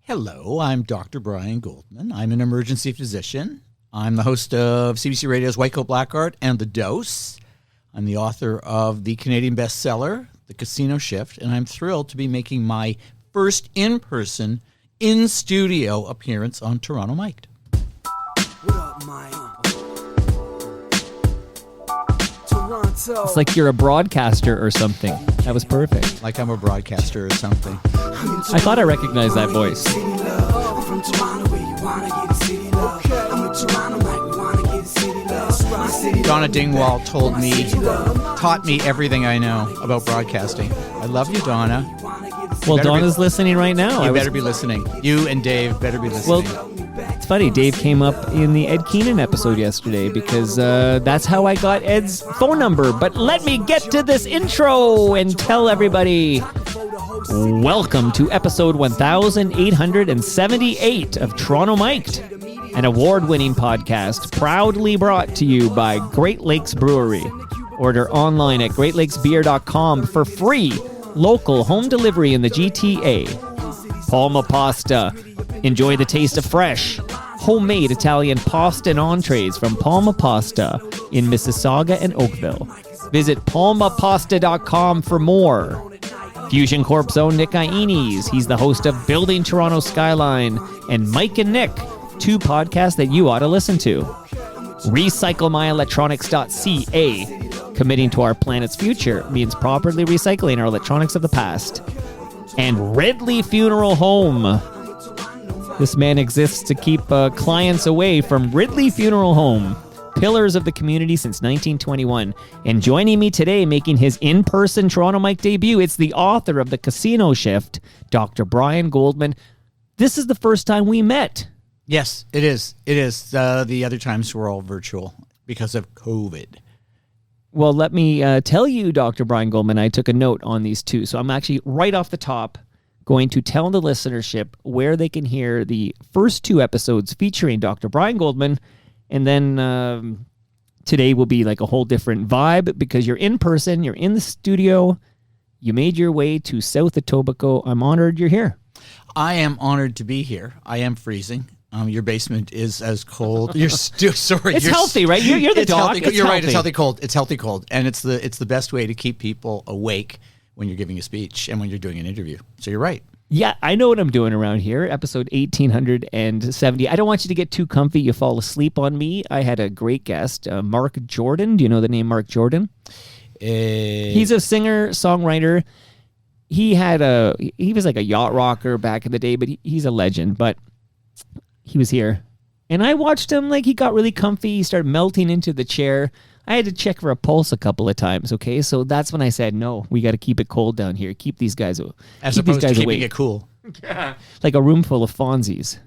Hello, I'm Dr. Brian Goldman. I'm an emergency physician. I'm the host of CBC Radio's White Coat Black Art and The Dose. I'm the author of the Canadian bestseller, The Casino Shift, and I'm thrilled to be making my first in-person, in-studio appearance on Toronto Mic'd. What up, Mike? Toronto. It's like you're a broadcaster or something. That was perfect. Like I'm a broadcaster or something. I thought I recognized that voice. I'm from Toronto, where you wanna get a city love. I'm in Toronto, like we wanna get a city love. Donna Dingwall taught me everything I know about broadcasting. I love you, Donna. Well, Donna's listening right now. You better be listening. You and Dave better be listening. Well, it's funny. Dave came up in the Ed Keenan episode yesterday because that's how I got Ed's phone number. But let me get to this intro and tell everybody, welcome to episode 1878 of Toronto Mic'd, an award-winning podcast proudly brought to you by Great Lakes Brewery. Order online at greatlakesbeer.com for free local home delivery in the GTA. Palma Pasta. Enjoy the taste of fresh, homemade Italian pasta and entrees from Palma Pasta in Mississauga and Oakville. Visit palmapasta.com for more. Fusion Corp's own Nick Iones. He's the host of Building Toronto Skyline and Mike and Nick, two podcasts that you ought to listen to. RecycleMyElectronics.ca. Committing to our planet's future means properly recycling our electronics of the past. And Ridley Funeral Home. This man exists to keep clients away from Ridley Funeral Home, pillars of the community since 1921. And joining me today, making his in-person Toronto Mic'd debut, it's the author of The Casino Shift, Dr. Brian Goldman. This is the first time we met. Yes, it is. It is. The other times were all virtual because of COVID. Well, let me tell you, Dr. Brian Goldman, I took a note on these two. So I'm actually right off the top going to tell the listenership where they can hear the first two episodes featuring Dr. Brian Goldman. And then today will be like a whole different vibe because you're in person, you're in the studio, you made your way to South Etobicoke. I'm honored you're here. I am honored to be here. I am freezing. Your basement is as cold. You're sorry. It's healthy, right? You're the doc. You're right. It's healthy cold. It's healthy cold, and it's the best way to keep people awake when you're giving a speech and when you're doing an interview. So you're right. Yeah, I know what I'm doing around here. Episode 1870. I don't want you to get too comfy. You fall asleep on me. I had a great guest, Mark Jordan. Do you know the name Mark Jordan? He's a singer, songwriter. He was like a yacht rocker back in the day, but he's a legend. But he was here, and I watched him. Like, he got really comfy. He started melting into the chair. I had to check for a pulse a couple of times, okay? So that's when I said, no, we got to keep it cold down here. Keep these guys awake. As opposed to keeping it cool. Yeah. Like a room full of Fonzies.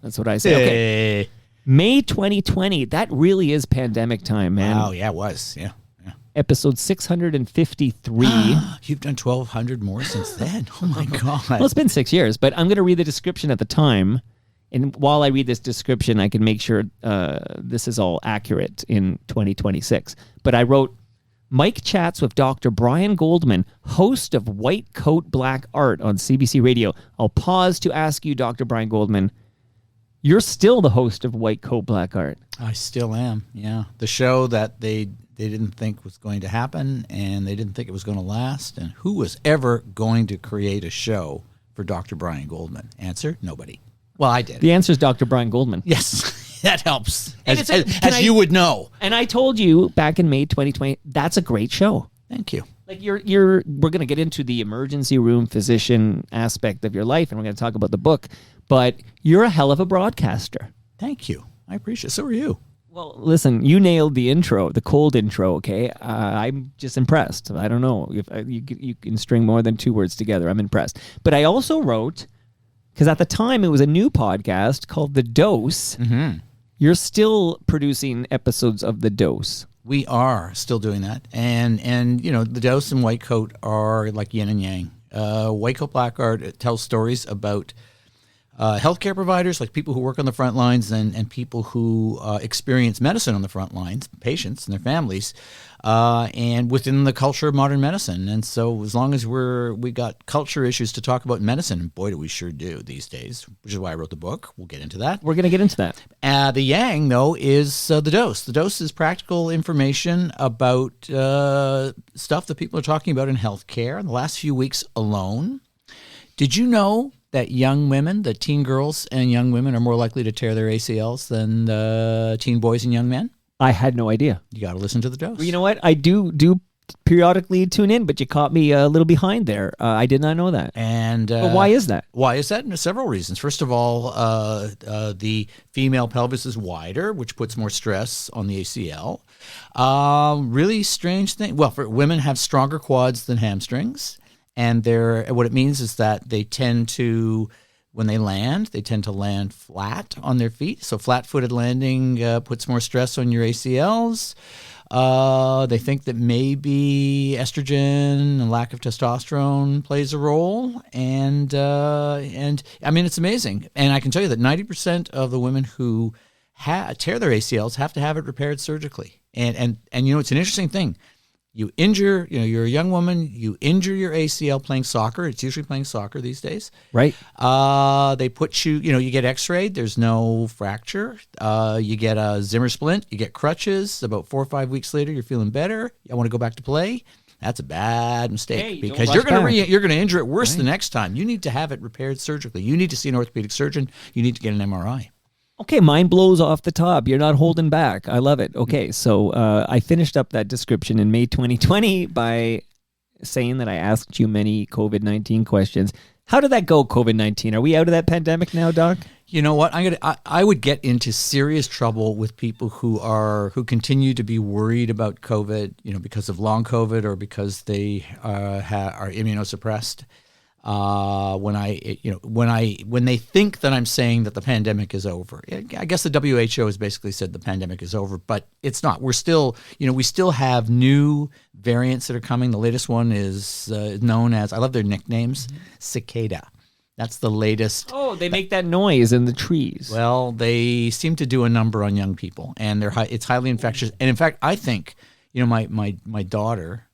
That's what I said. Hey. Okay. May 2020. That really is pandemic time, man. Wow, yeah, it was. Yeah. Episode 653. You've done 1,200 more since then. Oh, my God. Well, it's been 6 years, but I'm going to read the description at the time. And while I read this description, I can make sure this is all accurate in 2026. But I wrote, Mike chats with Dr. Brian Goldman, host of White Coat Black Art on CBC Radio. I'll pause to ask you, Dr. Brian Goldman, you're still the host of White Coat Black Art. I still am, yeah. The show that they didn't think was going to happen, and they didn't think it was going to last. And who was ever going to create a show for Dr. Brian Goldman? Answer, nobody. Well, I did. The answer is Dr. Brian Goldman. Yes, that helps, as you would know. And I told you back in May 2020, that's a great show. Thank you. Like we're going to get into the emergency room physician aspect of your life, and we're going to talk about the book, but you're a hell of a broadcaster. Thank you. I appreciate it. So are you. Well, listen, you nailed the intro, the cold intro, okay? I'm just impressed. I don't know if you can string more than two words together. I'm impressed. But I also wrote, because at the time it was a new podcast called The Dose. Mm-hmm. You're still producing episodes of The Dose. We are still doing that. And you know, The Dose and White Coat are like yin and yang. White Coat Black Art, it tells stories about healthcare providers, like people who work on the front lines, and people who experience medicine on the front lines, patients and their families, and within the culture of modern medicine. And so as long as we got culture issues to talk about in medicine, and boy, do we sure do these days, which is why I wrote the book. We'll get into that. We're going to get into that. The yang, though, is the dose. The dose is practical information about stuff that people are talking about in healthcare in the last few weeks alone. Did you know that young women, that teen girls and young women are more likely to tear their ACLs than teen boys and young men? I had no idea. You got to listen to the dose. Well, you know what? I do periodically tune in, but you caught me a little behind there. I did not know that. And but why is that? Why is that? And there's several reasons. First of all, the female pelvis is wider, which puts more stress on the ACL. Really strange thing. Well, for women have stronger quads than hamstrings, and what it means is that they tend to, when they land flat on their feet. So flat-footed landing puts more stress on your ACLs. They think that maybe estrogen and lack of testosterone plays a role, and I mean, it's amazing. And I can tell you that 90% of the women who tear their ACLs have to have it repaired surgically. And it's an interesting thing. You injure, you're a young woman, you injure your ACL playing soccer. It's usually playing soccer these days. Right. They put you, you get x-rayed. There's no fracture. You get a Zimmer splint. You get crutches. About 4 or 5 weeks later, you're feeling better. I want to go back to play. That's a bad mistake because you're going to injure it worse the next time. You need to have it repaired surgically. You need to see an orthopedic surgeon. You need to get an MRI. Okay, mine blows off the top. You're not holding back. I love it. Okay, so I finished up that description in May 2020 by saying that I asked you many COVID-19 questions. How did that go, COVID-19? Are we out of that pandemic now, Doc? You know what? I would get into serious trouble with people who continue to be worried about COVID, because of long COVID or because they are immunosuppressed. When they think that I'm saying that the pandemic is over. I guess the WHO has basically said the pandemic is over, but it's not. We're still, we still have new variants that are coming. The latest one is known as, I love their nicknames, cicada. That's the latest. Oh, they make that noise in the trees. Well, they seem to do a number on young people, and it's highly infectious. And in fact, I think, my daughter,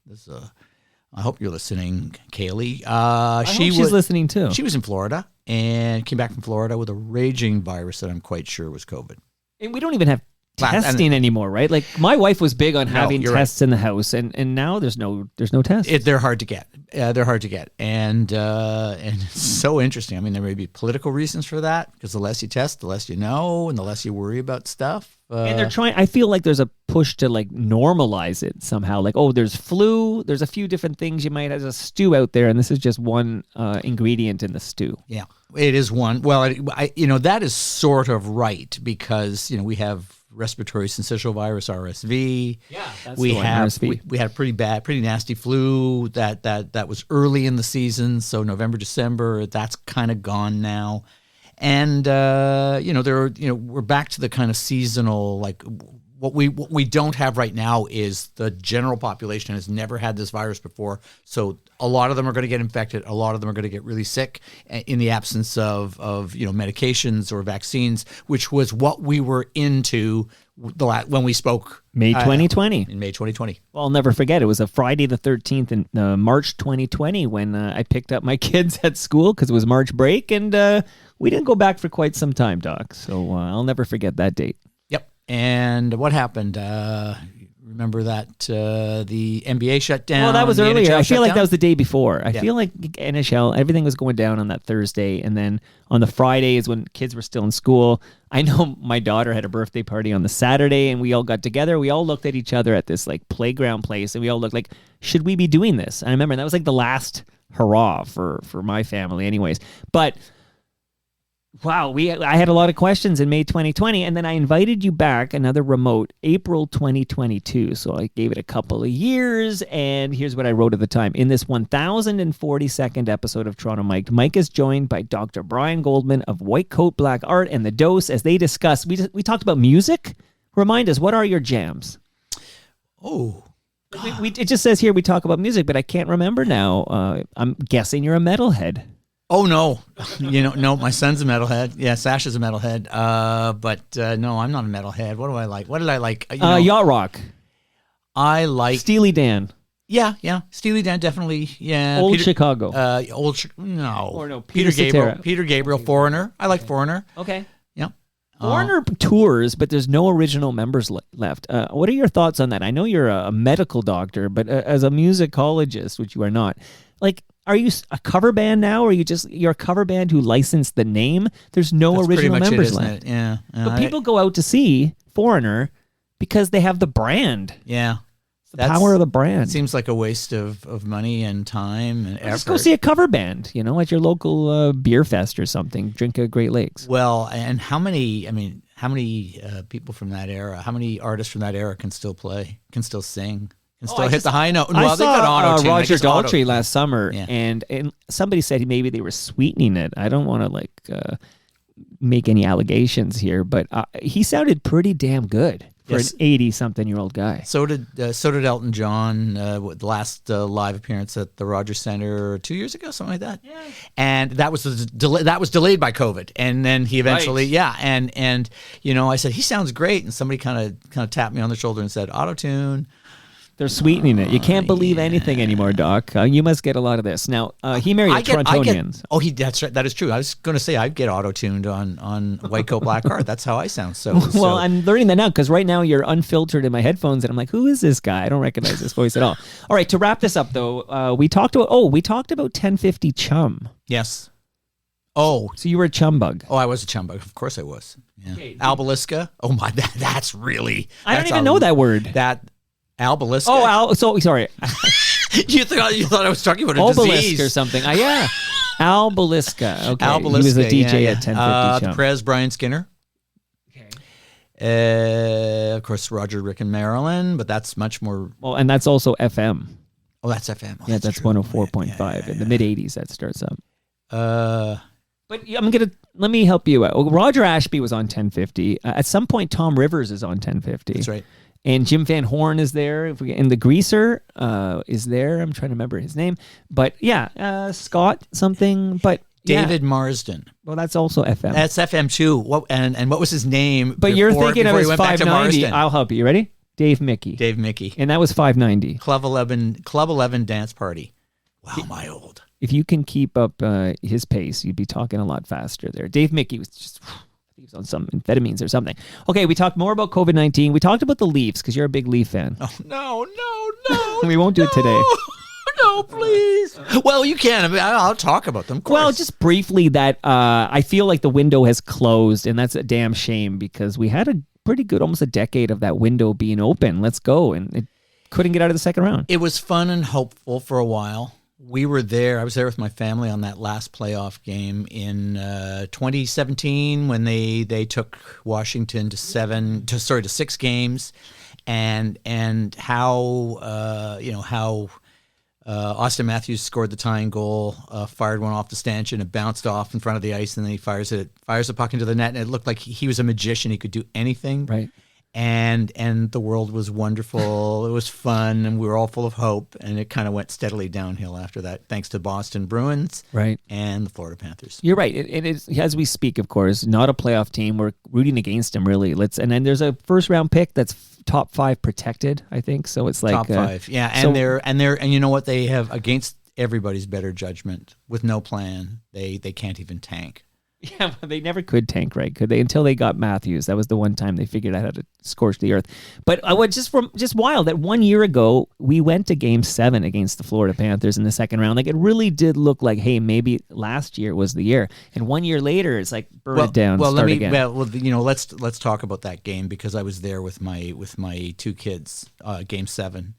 I hope you're listening, Kaylee. She's listening too. She was in Florida and came back from Florida with a raging virus that I'm quite sure was COVID. And we don't even have testing anymore, right? Like my wife was big on having tests in the house, and now there's no tests. They're hard to get. And it's so interesting. I mean, there may be political reasons for that because the less you test, the less you know, and the less you worry about stuff. And they're trying. I feel like there's a push to normalize it somehow. Like, there's flu. There's a few different things you might have. There's a stew out there, and this is just one ingredient in the stew. Yeah, it is one. Well, that is sort of right because we have respiratory syncytial virus (RSV). Yeah, that's we had pretty nasty flu that was early in the season. So November, December, that's kind of gone now. And we're back to the kind of seasonal, like what we don't have right now is the general population has never had this virus before. So a lot of them are going to get infected. A lot of them are going to get really sick in the absence of medications or vaccines, which was what we were into when we spoke May 2020. In May 2020. Well, I'll never forget. It was a Friday the 13th in March 2020 when I picked up my kids at school because it was March break, and we didn't go back for quite some time, Doc. So I'll never forget that date. Yep. And what happened? Remember that the NBA shut down? Well, that was earlier. I feel like that was the day before. I feel like NHL, everything was going down on that Thursday. And then on the Friday is when kids were still in school. I know my daughter had a birthday party on the Saturday and we all got together. We all looked at each other at this playground place and we all looked like, should we be doing this? And I remember that was the last hurrah for my family anyways. But wow, I had a lot of questions in May 2020, and then I invited you back, another remote, April 2022. So I gave it a couple of years, and here's what I wrote at the time. In this 1042nd episode of Toronto Mic'd, Mike is joined by Dr. Brian Goldman of White Coat Black Art and The Dose as they discuss. We talked about music. Remind us, what are your jams? Oh, it just says here we talk about music, but I can't remember now. I'm guessing you're a metalhead. Oh no, no. My son's a metalhead. Yeah, Sasha's a metalhead. But no, I'm not a metalhead. What do I like? What did I like? Yacht Rock. I like Steely Dan. Yeah. Steely Dan, definitely. Yeah. Old Chicago. No. Or no, Peter Gabriel. Cetera. Peter Gabriel. Foreigner. I like Foreigner. Okay. Yeah. Foreigner tours, but there's no original members left. What are your thoughts on that? I know you're a medical doctor, but as a musicologist, which you are not, like, are you a cover band now, or you're a cover band who licensed the name? There's no That's original pretty much members it, isn't left. it? Yeah. But people go out to see Foreigner because they have the brand. Yeah. It's the power of the brand. It seems like a waste of money and time and effort. Just go see a cover band, at your local beer fest or something. Drink a Great Lakes. Well, and how many people from that era, how many artists from that era can still play, can still sing, can still hit the high note? Well, I saw Roger Daltrey last summer, Yeah. and somebody said maybe they were sweetening it. I don't want to make any allegations here, but he sounded pretty damn good for Yes. an 80-something-year-old guy. So did Elton John. The last live appearance at the Rogers Center 2 years ago, something like that. Yeah. And that was delayed by COVID, and then he eventually, and I said he sounds great, and somebody kind of tapped me on the shoulder and said auto-tune. They're sweetening it. You can't believe anything anymore, Doc. You must get a lot of this. Now, he married Torontonians. That's right. That is true. I was going to say I get auto-tuned on White Coat Black Heart. That's how I sound. Well, I'm learning that now because right now you're unfiltered in my headphones, and I'm like, who is this guy? I don't recognize this voice at all. All right, to wrap this up though, we talked about 1050 Chum. Yes. Oh, so you were a chum bug. Oh, I was a chum bug. Of course I was. Yeah. Okay, Albaliska. Oh my, that's really. I don't even know that word. That. Albaliska. Oh, sorry. you thought I was talking about a Obelisk disease or something. Yeah. Albaliska. Okay. Albaliska. He was a DJ at 1050 The Chum. Prez, Brian Skinner. Okay. Of course, Roger, Rick, and Marilyn, but that's much more. Well, and that's also FM. Oh, that's FM. Oh, yeah, that's 104.5. In the mid 80s, that starts up. But let me help you out. Well, Roger Ashby was on 1050. At some point, Tom Rivers is on 1050. That's right. And Jim Van Horn is there. And the Greaser is there. I'm trying to remember his name. But yeah, Scott something. But David Marsden. Well, that's also FM. That's FM too. What was his name? But you're thinking of his 590. I'll help you. You ready? Dave Mickey. And that was 590. Club 11 Dance Party. Wow, my old. If you can keep up his pace, you'd be talking a lot faster there. Dave Mickey was just... He was on some amphetamines or something. Okay, we talked more about COVID-19. We talked about the Leafs because you're a big Leaf fan. Oh, no. We won't do it today. No, please. Well, you can. I mean, I'll talk about them. Of course. Well, just briefly that I feel like the window has closed, and that's a damn shame because we had a pretty good, almost a decade of that window being open. Let's go. And it couldn't get out of the second round. It was fun and hopeful for a while. We were there. I was there with my family on that last playoff game in 2017 when they took Washington to 6 games, and how Austin Matthews scored the tying goal, fired one off the stanchion, and bounced off in front of the ice, and then he fires the puck into the net, and it looked like he was a magician. He could do anything. Right. And the world was wonderful. It was fun, and we were all full of hope. And it kind of went steadily downhill after that, thanks to Boston Bruins, right, and the Florida Panthers. You're right. It is, as we speak, of course, not a playoff team. We're rooting against them, really. And then there's a first round pick that's top 5 protected, I think. So it's like top 5, yeah. And and you know what, they have, against everybody's better judgment, with no plan, they can't even tank. Yeah, well, they never could tank, right? Could they? Until they got Matthews. That was the one time they figured out how to scorch the earth. But just wild that 1 year ago we went to Game 7 against the Florida Panthers in the second round. Like, it really did look like, hey, maybe last year was the year. And 1 year later, it's like burn it down. Well, start again. Let's talk about that game because I was there with my 2 kids. Game 7.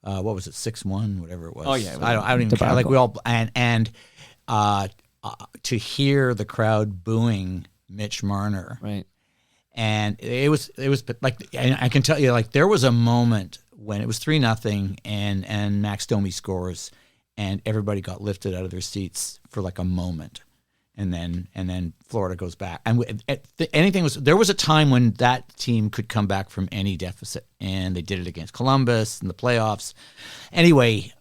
What was it? 6-1, whatever it was. Oh yeah, I don't even care. Like, we all and. To hear the crowd booing Mitch Marner, right? And it was like, and I can tell you, like, there was a moment when it was 3-0 and Max Domi scores, and everybody got lifted out of their seats for like a moment, and then Florida goes back, and there was a time when that team could come back from any deficit, and they did it against Columbus in the playoffs. Anyway,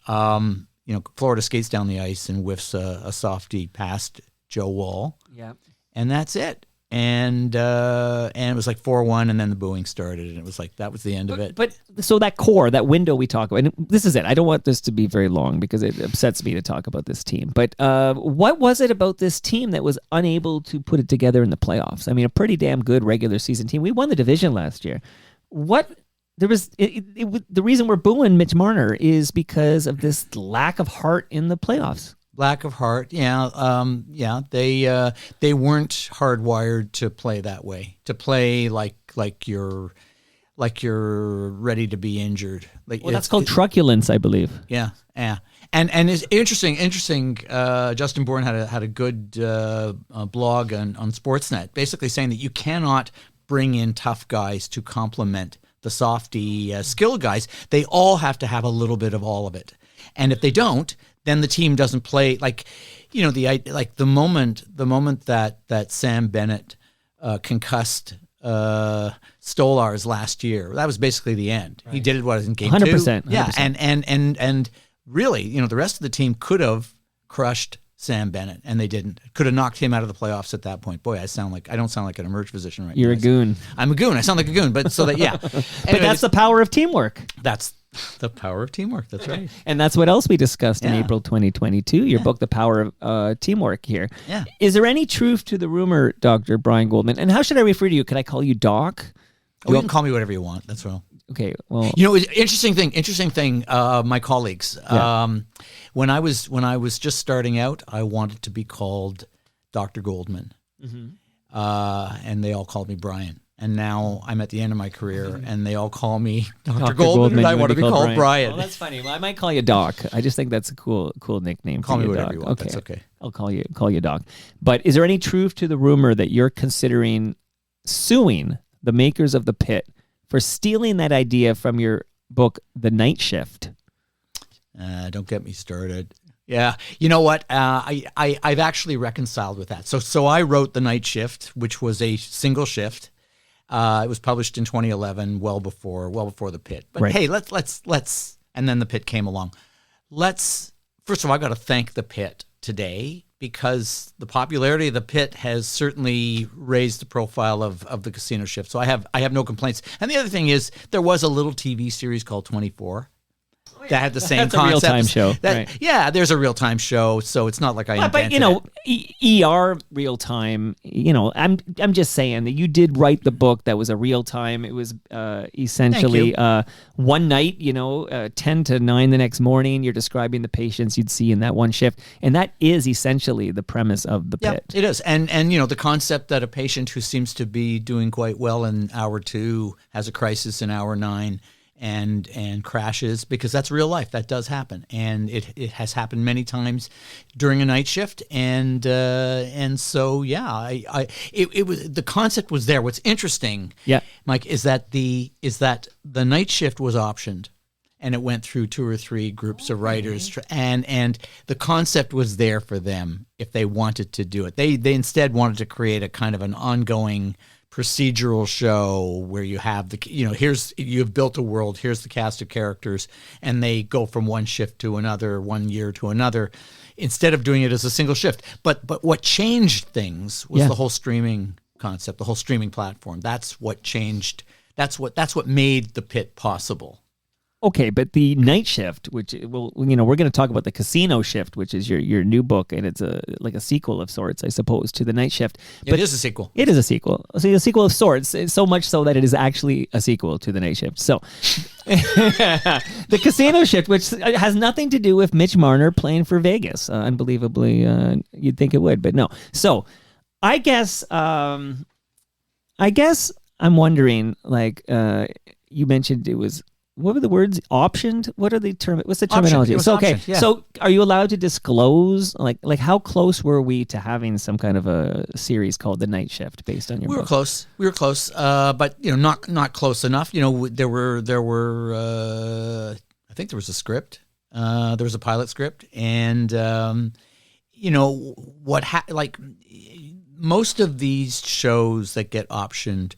Florida skates down the ice and whiffs a softie past Joe Wall. Yeah. And that's it. And it was like 4-1, and then the booing started, and it was like that was the end of it. But so that core, that window we talk about, and this is it. I don't want this to be very long because it upsets me to talk about this team. But what was it about this team that was unable to put it together in the playoffs? I mean, a pretty damn good regular season team. We won the division last year. The reason we're booing Mitch Marner is because of this lack of heart in the playoffs. Lack of heart, yeah. They weren't hardwired to play that way. To play like you're ready to be injured. That's called truculence, I believe. Yeah. And it's interesting. Justin Bourne had a good blog on Sportsnet, basically saying that you cannot bring in tough guys to complement the softy skill guys. They all have to have a little bit of all of it, and if they don't, then the team doesn't play the moment that Sam Bennett concussed Stolarz last year. That was basically the end. Right. He did it in game 100%, 2. Yeah, and really, the rest of the team could have crushed Sam Bennett, and they didn't. Could have knocked him out of the playoffs at that point. Boy, I don't sound like an emerge physician right now. You're a goon. I'm a goon. I sound like a goon, but so that Anyway, but that's the power of teamwork. That's the power of teamwork. That's right. And that's what else we discussed in April 2022. Your book, The Power of Teamwork here. Yeah. Is there any truth to the rumor, Dr. Brian Goldman? And how should I refer to you? Can I call you Doc? You can call me whatever you want. That's well. Okay. Well, interesting thing. My colleagues. When I was just starting out, I wanted to be called Dr. Goldman, and they all called me Brian. And now I'm at the end of my career, and they all call me Dr. Goldman, and I want to be called Brian. Oh, that's funny. Well, I might call you Doc. I just think that's a cool nickname. Call me you, whatever Doc. you want. That's okay. I'll call you Doc. But is there any truth to the rumor that you're considering suing the makers of The Pitt for stealing that idea from your book, The Night Shift? Don't get me started. Yeah, you know what? I've actually reconciled with that. So I wrote The Night Shift, which was a single shift. It was published in 2011, well before The Pitt. But right. Hey, let's, and then The Pitt came along. First of all, I got to thank The Pitt today, because the popularity of The Pitt has certainly raised the profile of the casino shift. So I have no complaints. And the other thing is, there was a little TV series called 24. That had the same That's concept. That's a real-time show. Right. Yeah, there's a real-time show, so it's not like I invented it. ER real-time, I'm just saying that you did write the book that was a real-time. It was essentially one night, 10 to 9 the next morning, you're describing the patients you'd see in that one shift. And that is essentially the premise of The Pitt. It is. And the concept that a patient who seems to be doing quite well in hour 2 has a crisis in hour 9. And crashes, because that's real life. That does happen, and it has happened many times during a night shift. And so it was, the concept was there. What's interesting, Mike, is that the night shift was optioned, and it went through 2 or 3 groups of writers, and the concept was there for them if they wanted to do it. They instead wanted to create a kind of an ongoing procedural show where you have you've built a world, here's the cast of characters, and they go from one shift to another, 1 year to another, instead of doing it as a single shift. But what changed things was the whole streaming concept, the whole streaming platform. That's what changed. That's what made The Pitt possible. Okay, but the night shift, which we're going to talk about the casino shift, which is your new book, and it's like a sequel of sorts, I suppose, to the night shift. But it is a sequel. It is a sequel. So a sequel of sorts, so much so that it is actually a sequel to the night shift. So the casino shift, which has nothing to do with Mitch Marner playing for Vegas. Unbelievably, you'd think it would, but no. So I guess I'm wondering, you mentioned it was. What were the words? Optioned? What's the terminology? Optioned, yeah. So are you allowed to disclose, like how close were we to having some kind of a series called The Night Shift based on your book? We were close, but not close enough. There were I think there was a script. There was a pilot script, and most of these shows that get optioned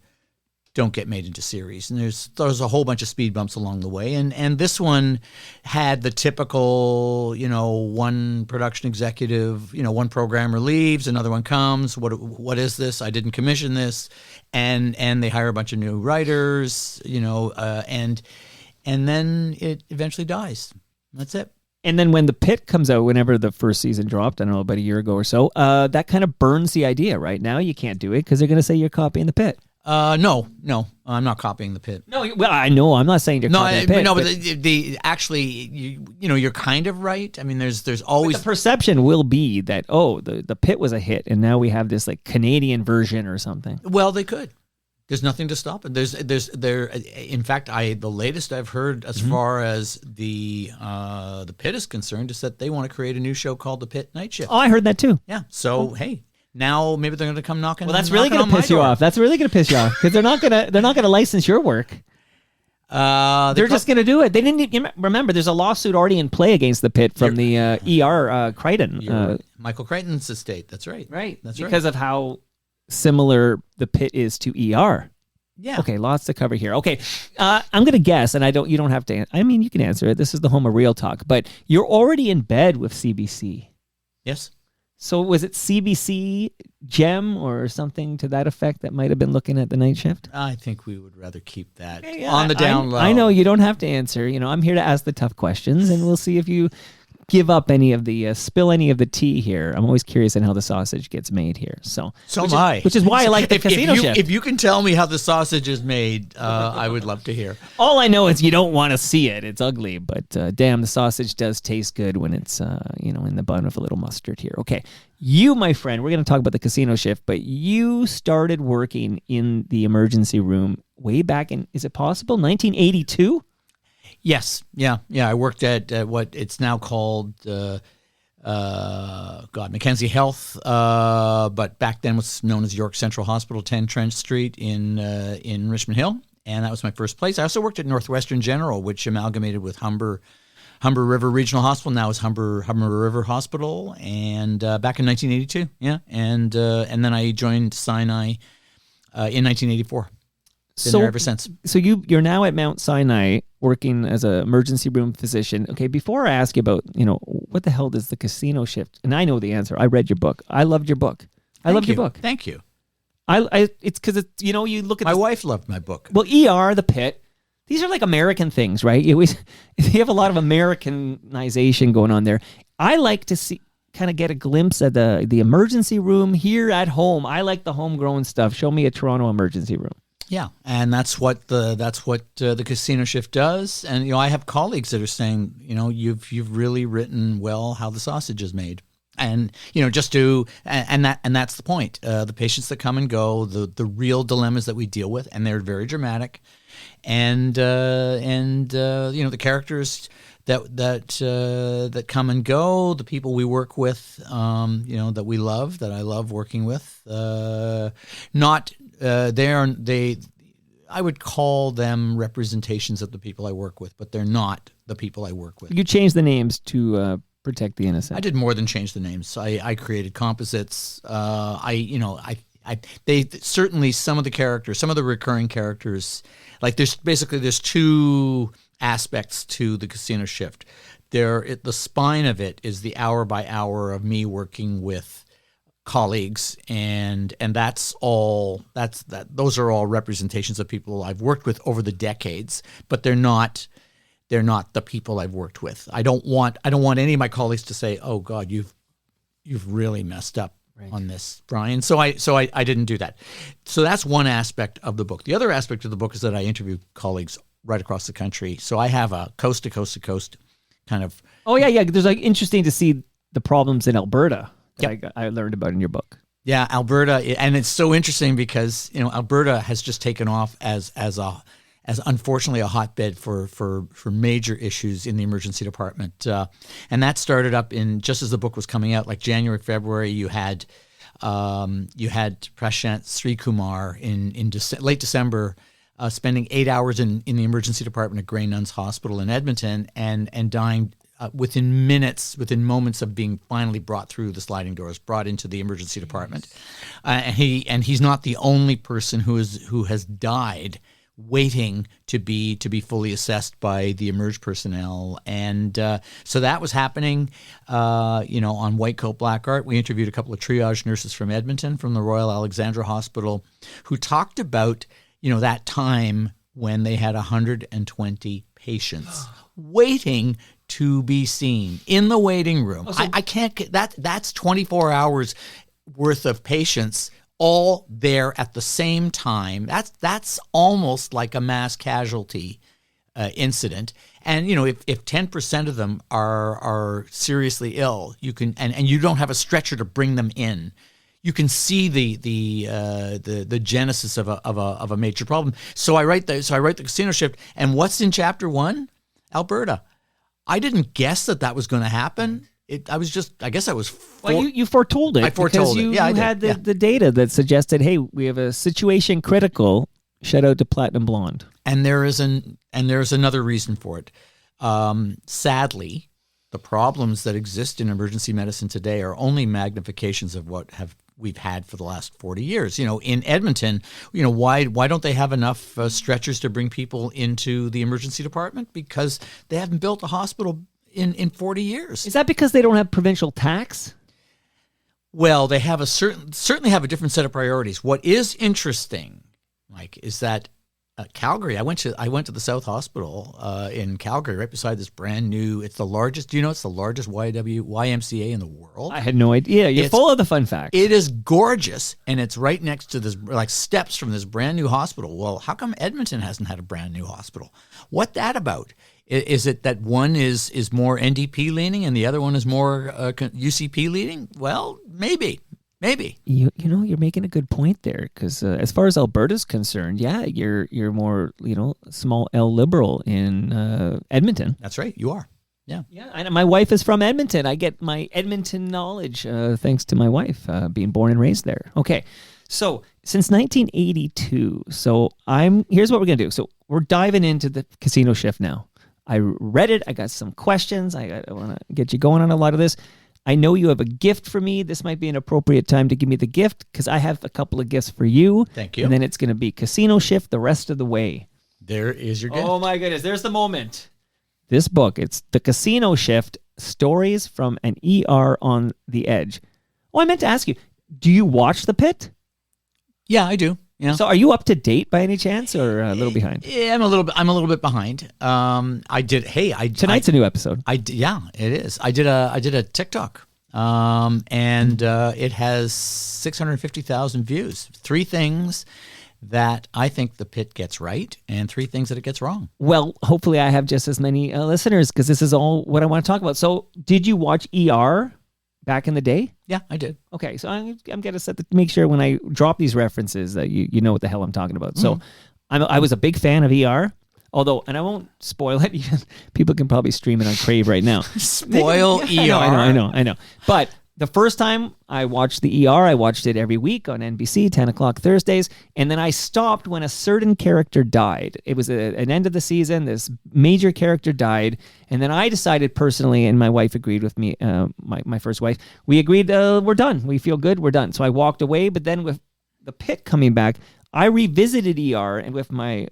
don't get made into series. And there's a whole bunch of speed bumps along the way. And this one had the typical, one production executive, one programmer leaves, another one comes. What is this? I didn't commission this. And they hire a bunch of new writers, and then it eventually dies. That's it. And then when The Pitt comes out, whenever the first season dropped, I don't know, about a year ago or so, that kind of burns the idea, right? Now you can't do it because they're going to say you're copying The Pitt. No, I'm not copying The Pitt. No, well, I know, I'm not saying you're copying The Pitt. No, but actually, you're kind of right. I mean, there's always... But the perception will be that, the Pitt was a hit, and now we have this like Canadian version or something. Well, they could. There's nothing to stop it. In fact, the latest I've heard as far as the Pitt is concerned is that they want to create a new show called The Pitt Night Shift. Oh, I heard that too. Yeah. So hey, now maybe they're going to come knocking. Well, that's really going to piss you off. That's really going to piss you off because they're not going to license your work. They're just going to do it. They didn't remember. There's a lawsuit already in play against The Pitt from the ER Crichton, Michael Crichton's estate. That's right. Right. That's because of how similar The Pitt is to ER. Yeah. Okay, lots to cover here. Okay, I'm going to guess, and you don't have to. I mean, you can answer it. This is the home of Real Talk, but you're already in bed with CBC. Yes. So was it CBC Gem or something to that effect that might have been looking at the night shift? I think we would rather keep that on the down low. I know you don't have to answer. I'm here to ask the tough questions, and we'll see if you give up any of the spill any of the tea here. I'm always curious in how the sausage gets made here. So am I. Which is why I like the casino shift. If you can tell me how the sausage is made, I would love to hear. All I know is you don't want to see it. It's ugly, but damn, the sausage does taste good when it's in the bun with a little mustard here. Okay, you, my friend, we're going to talk about the casino shift, but you started working in the emergency room way back in, is it possible, 1982? Yes. Yeah. I worked at what it's now called, Mackenzie Health, but back then was known as York Central Hospital, 10 Trench Street in Richmond Hill, and that was my first place. I also worked at Northwestern General, which amalgamated with Humber River Regional Hospital, now is Humber River Hospital, and back in 1982. Yeah, and then I joined Sinai in 1984. Been there ever since. So you're now at Mount Sinai working as an emergency room physician. Okay, before I ask you about, what the hell does the casino shift? And I know the answer. I read your book. I loved your book. I loved your book. Thank you. It's because it's, you look at my wife loved my book. Well, ER, The Pitt, these are like American things, right? You have a lot of Americanization going on there. I like to kind of get a glimpse of the emergency room here at home. I like the homegrown stuff. Show me a Toronto emergency room. Yeah, and that's what the casino shift does. And I have colleagues that are saying, you've really written well how the sausage is made, and just to and that's the point. The patients that come and go, the real dilemmas that we deal with, and they're very dramatic, and the characters that come and go, the people we work with, that we love, that I love working with, I would call them representations of the people I work with, but they're not the people I work with. You changed the names to protect the innocent. I did more than change the names. I created composites. They certainly, some of the characters, some of the recurring characters, like there's two aspects to the casino shift. The spine of it is the hour by hour of me working with colleagues, and those are all representations of people I've worked with over the decades, but they're not the people I've worked with. I don't want any of my colleagues to say, "Oh God, you've really messed up on this, Brian." So I didn't do that. So that's one aspect of the book. The other aspect of the book is that I interview colleagues right across the country. So I have a coast to coast to coast kind of. Oh yeah. There's interesting to see the problems in Alberta. Yep. I learned about in your book. Yeah, Alberta, and it's so interesting because Alberta has just taken off as unfortunately a hotbed for major issues in the emergency department, and that started up in just as the book was coming out, like January, February. You had Prashant Srikumar in late December, spending 8 hours in the emergency department at Grey Nuns Hospital in Edmonton and dying within minutes, within moments of being finally brought through the sliding doors, brought into the emergency department. And he's not the only person who has died waiting to be fully assessed by the emerge personnel. And so that was happening, on White Coat Black Art. We interviewed a couple of triage nurses from Edmonton, from the Royal Alexandra Hospital, who talked about, that time when they had 120 patients waiting to be seen in the waiting room. I can't get that. That's 24 hours worth of patients all there at the same time. That's almost like a mass casualty incident. And if 10% of them are seriously ill, you can and you don't have a stretcher to bring them in, you can see the genesis of a major problem. So I write the Casino Shift, and what's in chapter 1? Alberta. I didn't guess that was going to happen. I guess I was. Well, you foretold it. I foretold it. Yeah, you had the data that suggested, hey, we have a situation critical. Shout out to Platinum Blonde. And there's another reason for it. Sadly, the problems that exist in emergency medicine today are only magnifications of what we've had for the last 40 years. In Edmonton, why don't they have enough stretchers to bring people into the emergency department? Because they haven't built a hospital in 40 years. Is that because they don't have provincial tax? Well, they have certainly have a different set of priorities. What is interesting, Mike, is that Calgary. I went to the South Hospital in Calgary, right beside this brand new. It's the largest. Do you know it's the largest YMCA in the world? I had no idea. You're full of the fun facts. It is gorgeous, and it's right next to this, like steps from this brand new hospital. Well, how come Edmonton hasn't had a brand new hospital? What that about? Is it that one is more NDP leaning and the other one is more UCP leaning? Well, maybe. You're making a good point there, because as far as Alberta's concerned, you're more small L liberal in Edmonton. That's right, you are. Yeah. And my wife is from Edmonton. I get my Edmonton knowledge thanks to my wife being born and raised there. Okay, so since 1982, here's what we're gonna do. So we're diving into the Casino Shift now. I read it. I got some questions. I want to get you going on a lot of this. I know you have a gift for me. This might be an appropriate time to give me the gift, because I have a couple of gifts for you. Thank you. And then it's going to be Casino Shift the rest of the way. There is your gift. Oh my goodness. There's the moment. This book, it's The Casino Shift, Stories from an ER on the Edge. Oh, I meant to ask you, do you watch The Pitt? Yeah, I do. Yeah. So are you up to date by any chance, or a little behind? Yeah, I'm a little bit behind. Tonight's a new episode. Yeah, it is. I did a TikTok, and it has 650,000 views. 3 things that I think the Pitt gets right, and 3 things that it gets wrong. Well, hopefully I have just as many listeners, because this is all what I want to talk about. So did you watch ER back in the day? Yeah, I did. Okay, so I'm going to make sure when I drop these references that you know what the hell I'm talking about. So I was a big fan of ER, although, and I won't spoil it. People can probably stream it on Crave right now. Spoil ER. I know. But the first time I watched the ER, I watched it every week on NBC, 10 o'clock Thursdays, and then I stopped when a certain character died. It was an end of the season. This major character died, and then I decided personally, and my wife agreed with me, my first wife, we agreed, we're done. We feel good, we're done. So I walked away, but then with The Pitt coming back, I revisited ER, and with my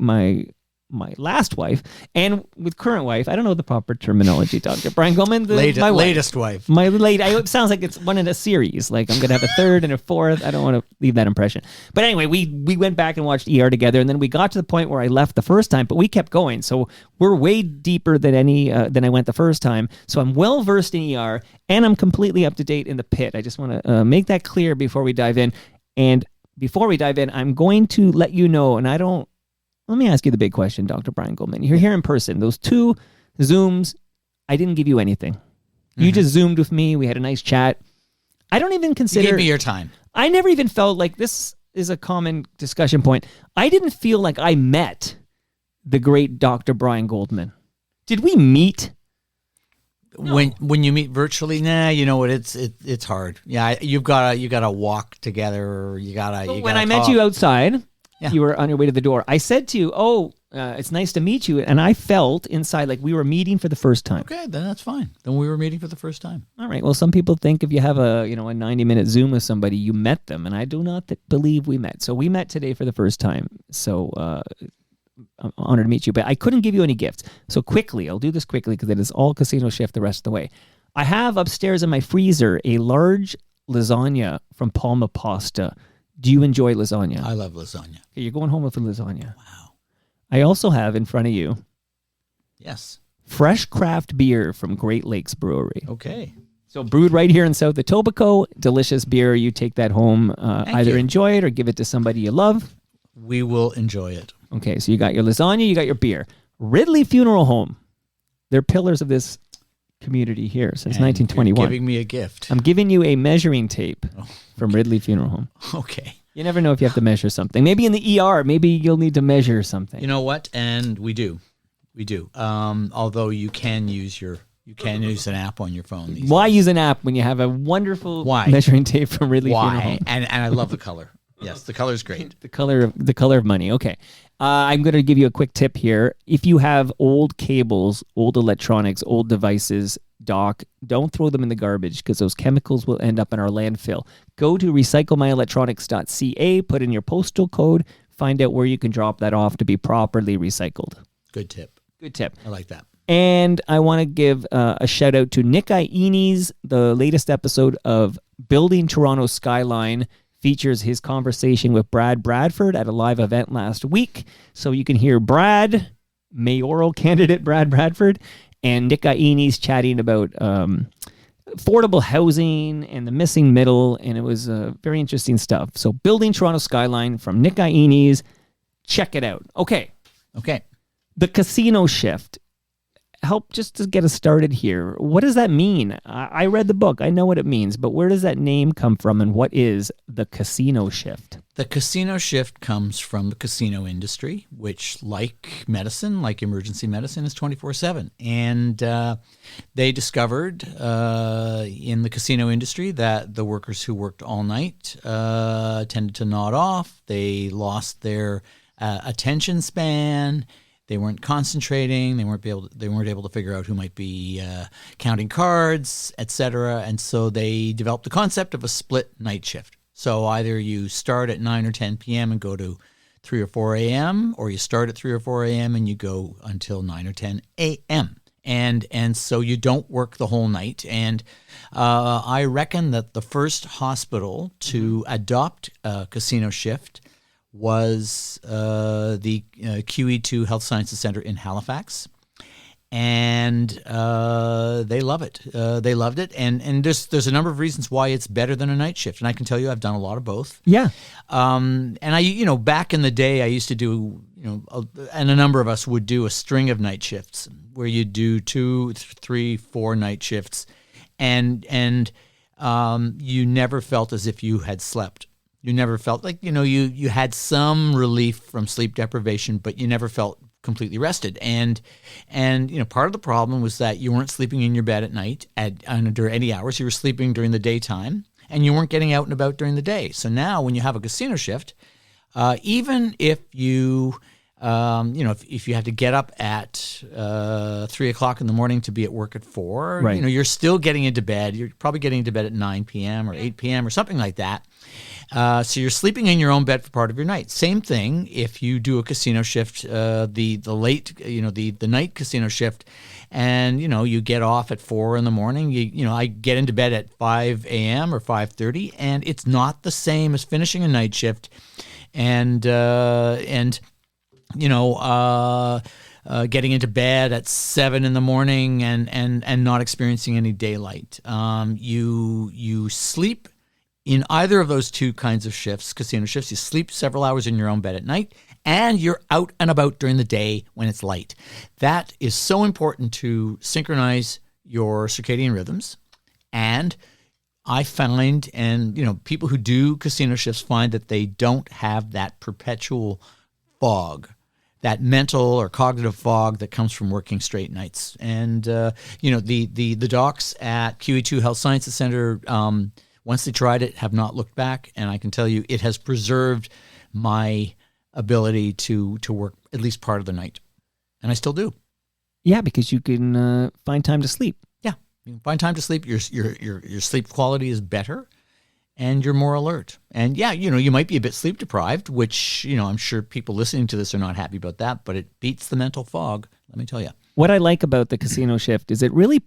last wife, and with current wife, I don't know the proper terminology, Dr. Brian Goldman, my latest wife. It sounds like it's one in a series, like I'm going to have a third and a fourth. I don't want to leave that impression. But anyway, we went back and watched ER together, and then we got to the point where I left the first time, but we kept going. So we're way deeper than than I went the first time. So I'm well versed in ER, and I'm completely up to date in The Pitt. I just want to make that clear before we dive in. And before we dive in, I'm going to let you know, let me ask you the big question, Dr. Brian Goldman. You're here in person. Those 2 Zooms, I didn't give you anything. You just Zoomed with me. We had a nice chat. I don't even consider... You gave me your time. I never even felt like, this is a common discussion point, I didn't feel like I met the great Dr. Brian Goldman. Did we meet? No. When you meet virtually, you know what? It's hard. Yeah, you gotta walk together. You gotta. When I met you outside, Yeah. You were on your way to the door. I said to you, it's nice to meet you. And I felt inside like we were meeting for the first time. Okay, then that's fine. Then we were meeting for the first time. All right. Well, some people think if you have a 90-minute Zoom with somebody, you met them. And I do not believe we met. So we met today for the first time. So I'm honored to meet you. But I couldn't give you any gifts. So quickly, I'll do this quickly because it is all casino shift the rest of the way. I have upstairs in my freezer a large lasagna from Palma Pasta. Do you enjoy lasagna? I love lasagna. Okay, you're going home with a lasagna. Wow. I also have in front of you Yes. fresh craft beer from Great Lakes Brewery. Okay. So brewed right here in South Etobicoke, delicious beer. You take that home, either you. enjoy it or give it to somebody you love. We will enjoy it. Okay, so you got your lasagna, you got your beer. Ridley Funeral Home. They're pillars of this community here since And 1921. You're giving me a gift. I'm giving you a measuring tape from Ridley Funeral Home. Okay. You never know if you have to measure something. Maybe in the ER, maybe you'll need to measure something. You know what? And we do. Although you can use an app on your phone. Why use an app when you have a wonderful Why? measuring tape from Ridley Funeral Why? Home? And I love the color. Yes, the color's great. The color of money. Okay. I'm going to give you a quick tip here. If you have old cables, old electronics, old devices, Doc, don't throw them in the garbage because those chemicals will end up in our landfill. Go to recyclemyelectronics.ca, put in your postal code, find out where you can drop that off to be properly recycled. Good tip. Good tip. I like that. And I want to give a shout out to Nick Ieni's, the latest episode of Building Toronto Skyline features his conversation with Brad Bradford at a live event last week. So you can hear Brad, mayoral candidate Brad Bradford, and Nick Ieni's chatting about affordable housing and the missing middle, and it was very interesting stuff. So Building Toronto Skyline from Nick Ieni's. Check it out. Okay. The casino shift. Help just to get us started here. What does that mean? I read the book. I know what it means, but where does that name come from and what is the casino shift? The casino shift comes from the casino industry, which like emergency medicine, is 24/7. And they discovered in the casino industry that the workers who worked all night tended to nod off. They lost their attention span. They weren't concentrating. They weren't able to figure out who might be counting cards, etc. And so they developed the concept of a split night shift. So either you start at 9 or 10 p.m. and go to 3 or 4 a.m., or you start at 3 or 4 a.m. and you go until 9 or 10 a.m. And so you don't work the whole night. And I reckon that the first hospital to adopt a casino shift was the QE2 Health Sciences Center in Halifax, and they love it. They loved it, and there's a number of reasons why it's better than a night shift. And I can tell you, I've done a lot of both. Yeah. And I, back in the day, I used to do, and a number of us would do a string of night shifts where you do 2, 3, 4 night shifts, and you never felt as if you had slept. You never felt like, you had some relief from sleep deprivation, but you never felt completely rested. And part of the problem was that you weren't sleeping in your bed at night under any hours. You were sleeping during the daytime, and you weren't getting out and about during the day. So now when you have a casino shift, even if you, if you have to get up at 3 o'clock in the morning to be at work at 4, right, you're still getting into bed. You're probably getting into bed at 9 p.m. or 8 p.m. or something like that. So you're sleeping in your own bed for part of your night. Same thing if you do a casino shift, the night casino shift, and you get off at 4 in the morning. I get into bed at 5 a.m. or 5:30, and it's not the same as finishing a night shift, and getting into bed at 7 in the morning and not experiencing any daylight. You sleep in either of those two kinds of shifts, casino shifts. You sleep several hours in your own bed at night, and you're out and about during the day when it's light. That is so important to synchronize your circadian rhythms. And I find, and people who do casino shifts find that they don't have that perpetual fog, that mental or cognitive fog that comes from working straight nights. And the docs at QE2 Health Sciences Center, once they tried it, have not looked back. And I can tell you, it has preserved my ability to work at least part of the night, and I still do. Yeah, because you can find time to sleep. Yeah, you can find time to sleep. Your sleep quality is better, and you're more alert. And yeah, you might be a bit sleep deprived, which I'm sure people listening to this are not happy about that, but it beats the mental fog. Let me tell you. What I like about the casino shift is it really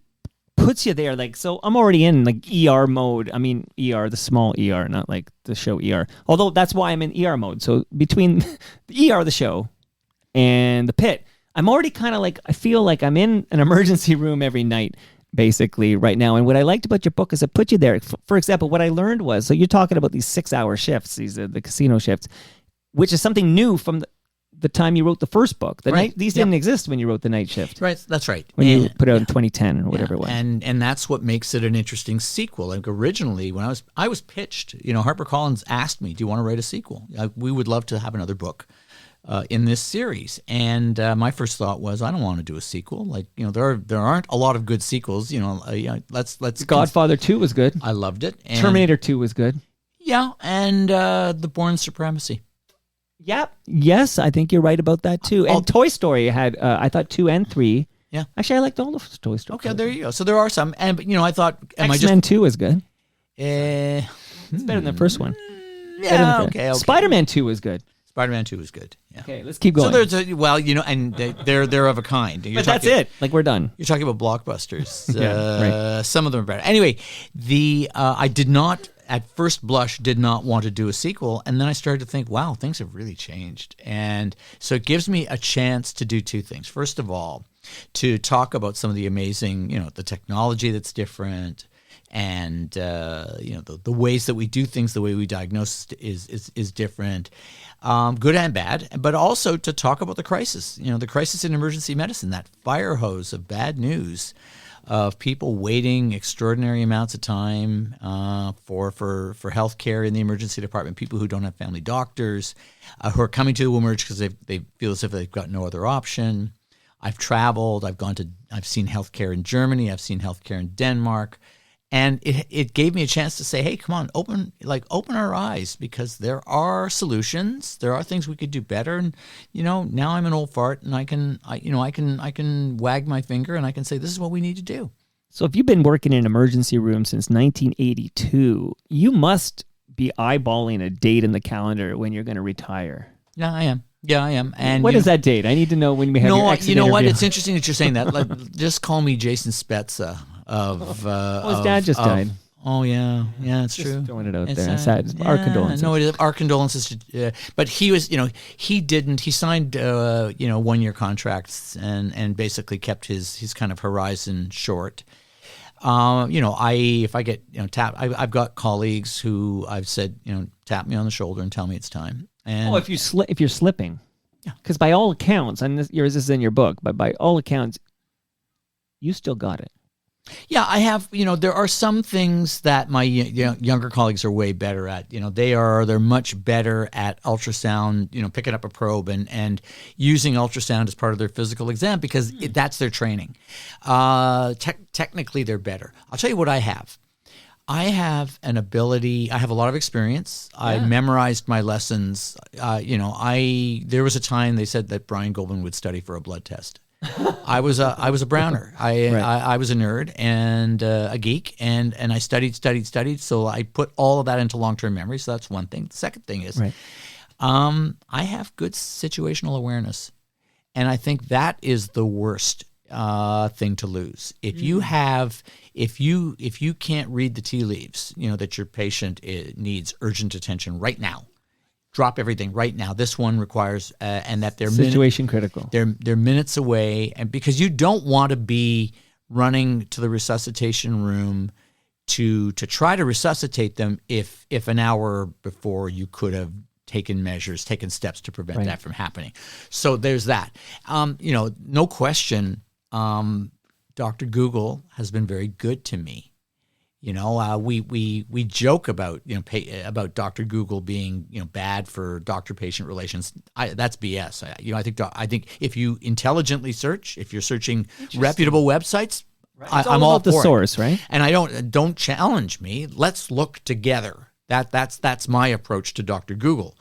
puts you there. Like, so I'm already in like ER mode. I mean, ER, the small ER, not like the show ER. Although that's why I'm in ER mode. So between the ER, the show, and the pit, I'm already kind of like, I feel like I'm in an emergency room every night, basically, right now. And what I liked about your book is it put you there. For example, what I learned was, so you're talking about these 6-hour shifts, these the casino shifts, which is something new from the time you wrote the first book. These didn't exist when you wrote the night shift. Right, that's right. When you put it out in 2010 or whatever it was. And that's what makes it an interesting sequel. Like originally, when I was pitched, HarperCollins asked me, "Do you want to write a sequel? We would love to have another book in this series." And my first thought was, I don't want to do a sequel. Like there aren't a lot of good sequels. Let's. Godfather 2 was good. I loved it. And, Terminator 2 was good. Yeah, and The Bourne Supremacy. Yep. Yes, I think you're right about that too. And Toy Story had, I thought 2 and 3. Yeah. Actually, I liked all of Toy Story. Okay, there you go. So there are some, and I thought, X-Men 2 is good. It's better than the first one. Yeah. Okay. Spider-Man 2 was good. Spider-Man 2 was good. Yeah. Okay, let's keep going. So there's and they're of a kind. But that's it. Like, we're done. You're talking about blockbusters. Right. Some of them are better. Anyway, I did not. At first blush, did not want to do a sequel. And then I started to think, wow, things have really changed. And so it gives me a chance to do two things. First of all, to talk about some of the amazing, the technology that's different, and the ways that we do things, the way we diagnose is different, good and bad. But also to talk about the crisis, the crisis in emergency medicine, that fire hose of bad news, of people waiting extraordinary amounts of time for health care in the emergency department, people who don't have family doctors, who are coming to Emerge because they feel as if they've got no other option. I've traveled. I've seen healthcare in Germany. I've seen healthcare in Denmark. And it gave me a chance to say, hey, come on, open our eyes, because there are solutions. There are things we could do better. And now I'm an old fart, and I can wag my finger and I can say, this is what we need to do. So if you've been working in an emergency room since 1982, you must be eyeballing a date in the calendar when you're going to retire. Yeah, I am. And what is that date? I need to know when we have your exit interview. What? It's interesting that you're saying that. Just call me Jason Spezza. His dad just died. Oh yeah, it's just true. Throwing it out there. Sad. Our condolences. No, it is our condolences. But he was, he didn't. He signed, 1-year contracts and basically kept his kind of horizon short. If I get tapped, I've got colleagues who I've said, tap me on the shoulder and tell me it's time. And if you're slipping, yeah, because by all accounts, and this is in your book, but by all accounts, you still got it. Yeah, I have. There are some things that my younger colleagues are way better at. They're much better at ultrasound. Picking up a probe and using ultrasound as part of their physical exam because that's their training. Technically, they're better. I'll tell you what I have. I have an ability. I have a lot of experience. Yeah. I memorized my lessons. There was a time they said that Brian Goldman would study for a blood test. I was a Browner. I was a nerd and a geek, and I studied. So I put all of that into long-term memory. So that's one thing. The second thing is, I have good situational awareness, and I think that is the worst thing to lose. If you can't read the tea leaves, that your patient needs urgent attention right now. Drop everything right now. This one requires, and that they're situation critical. They're minutes away, and because you don't want to be running to the resuscitation room to try to resuscitate them if an hour before you could have taken steps to prevent that from happening. So there's that. No question. Dr. Google has been very good to me. We joke about about Dr. Google being bad for doctor-patient relations. That's BS. I think if you intelligently search, if you're searching reputable websites, I'm all about the for source, it. Right? And I don't challenge me. Let's look together. That's my approach to Dr. Google.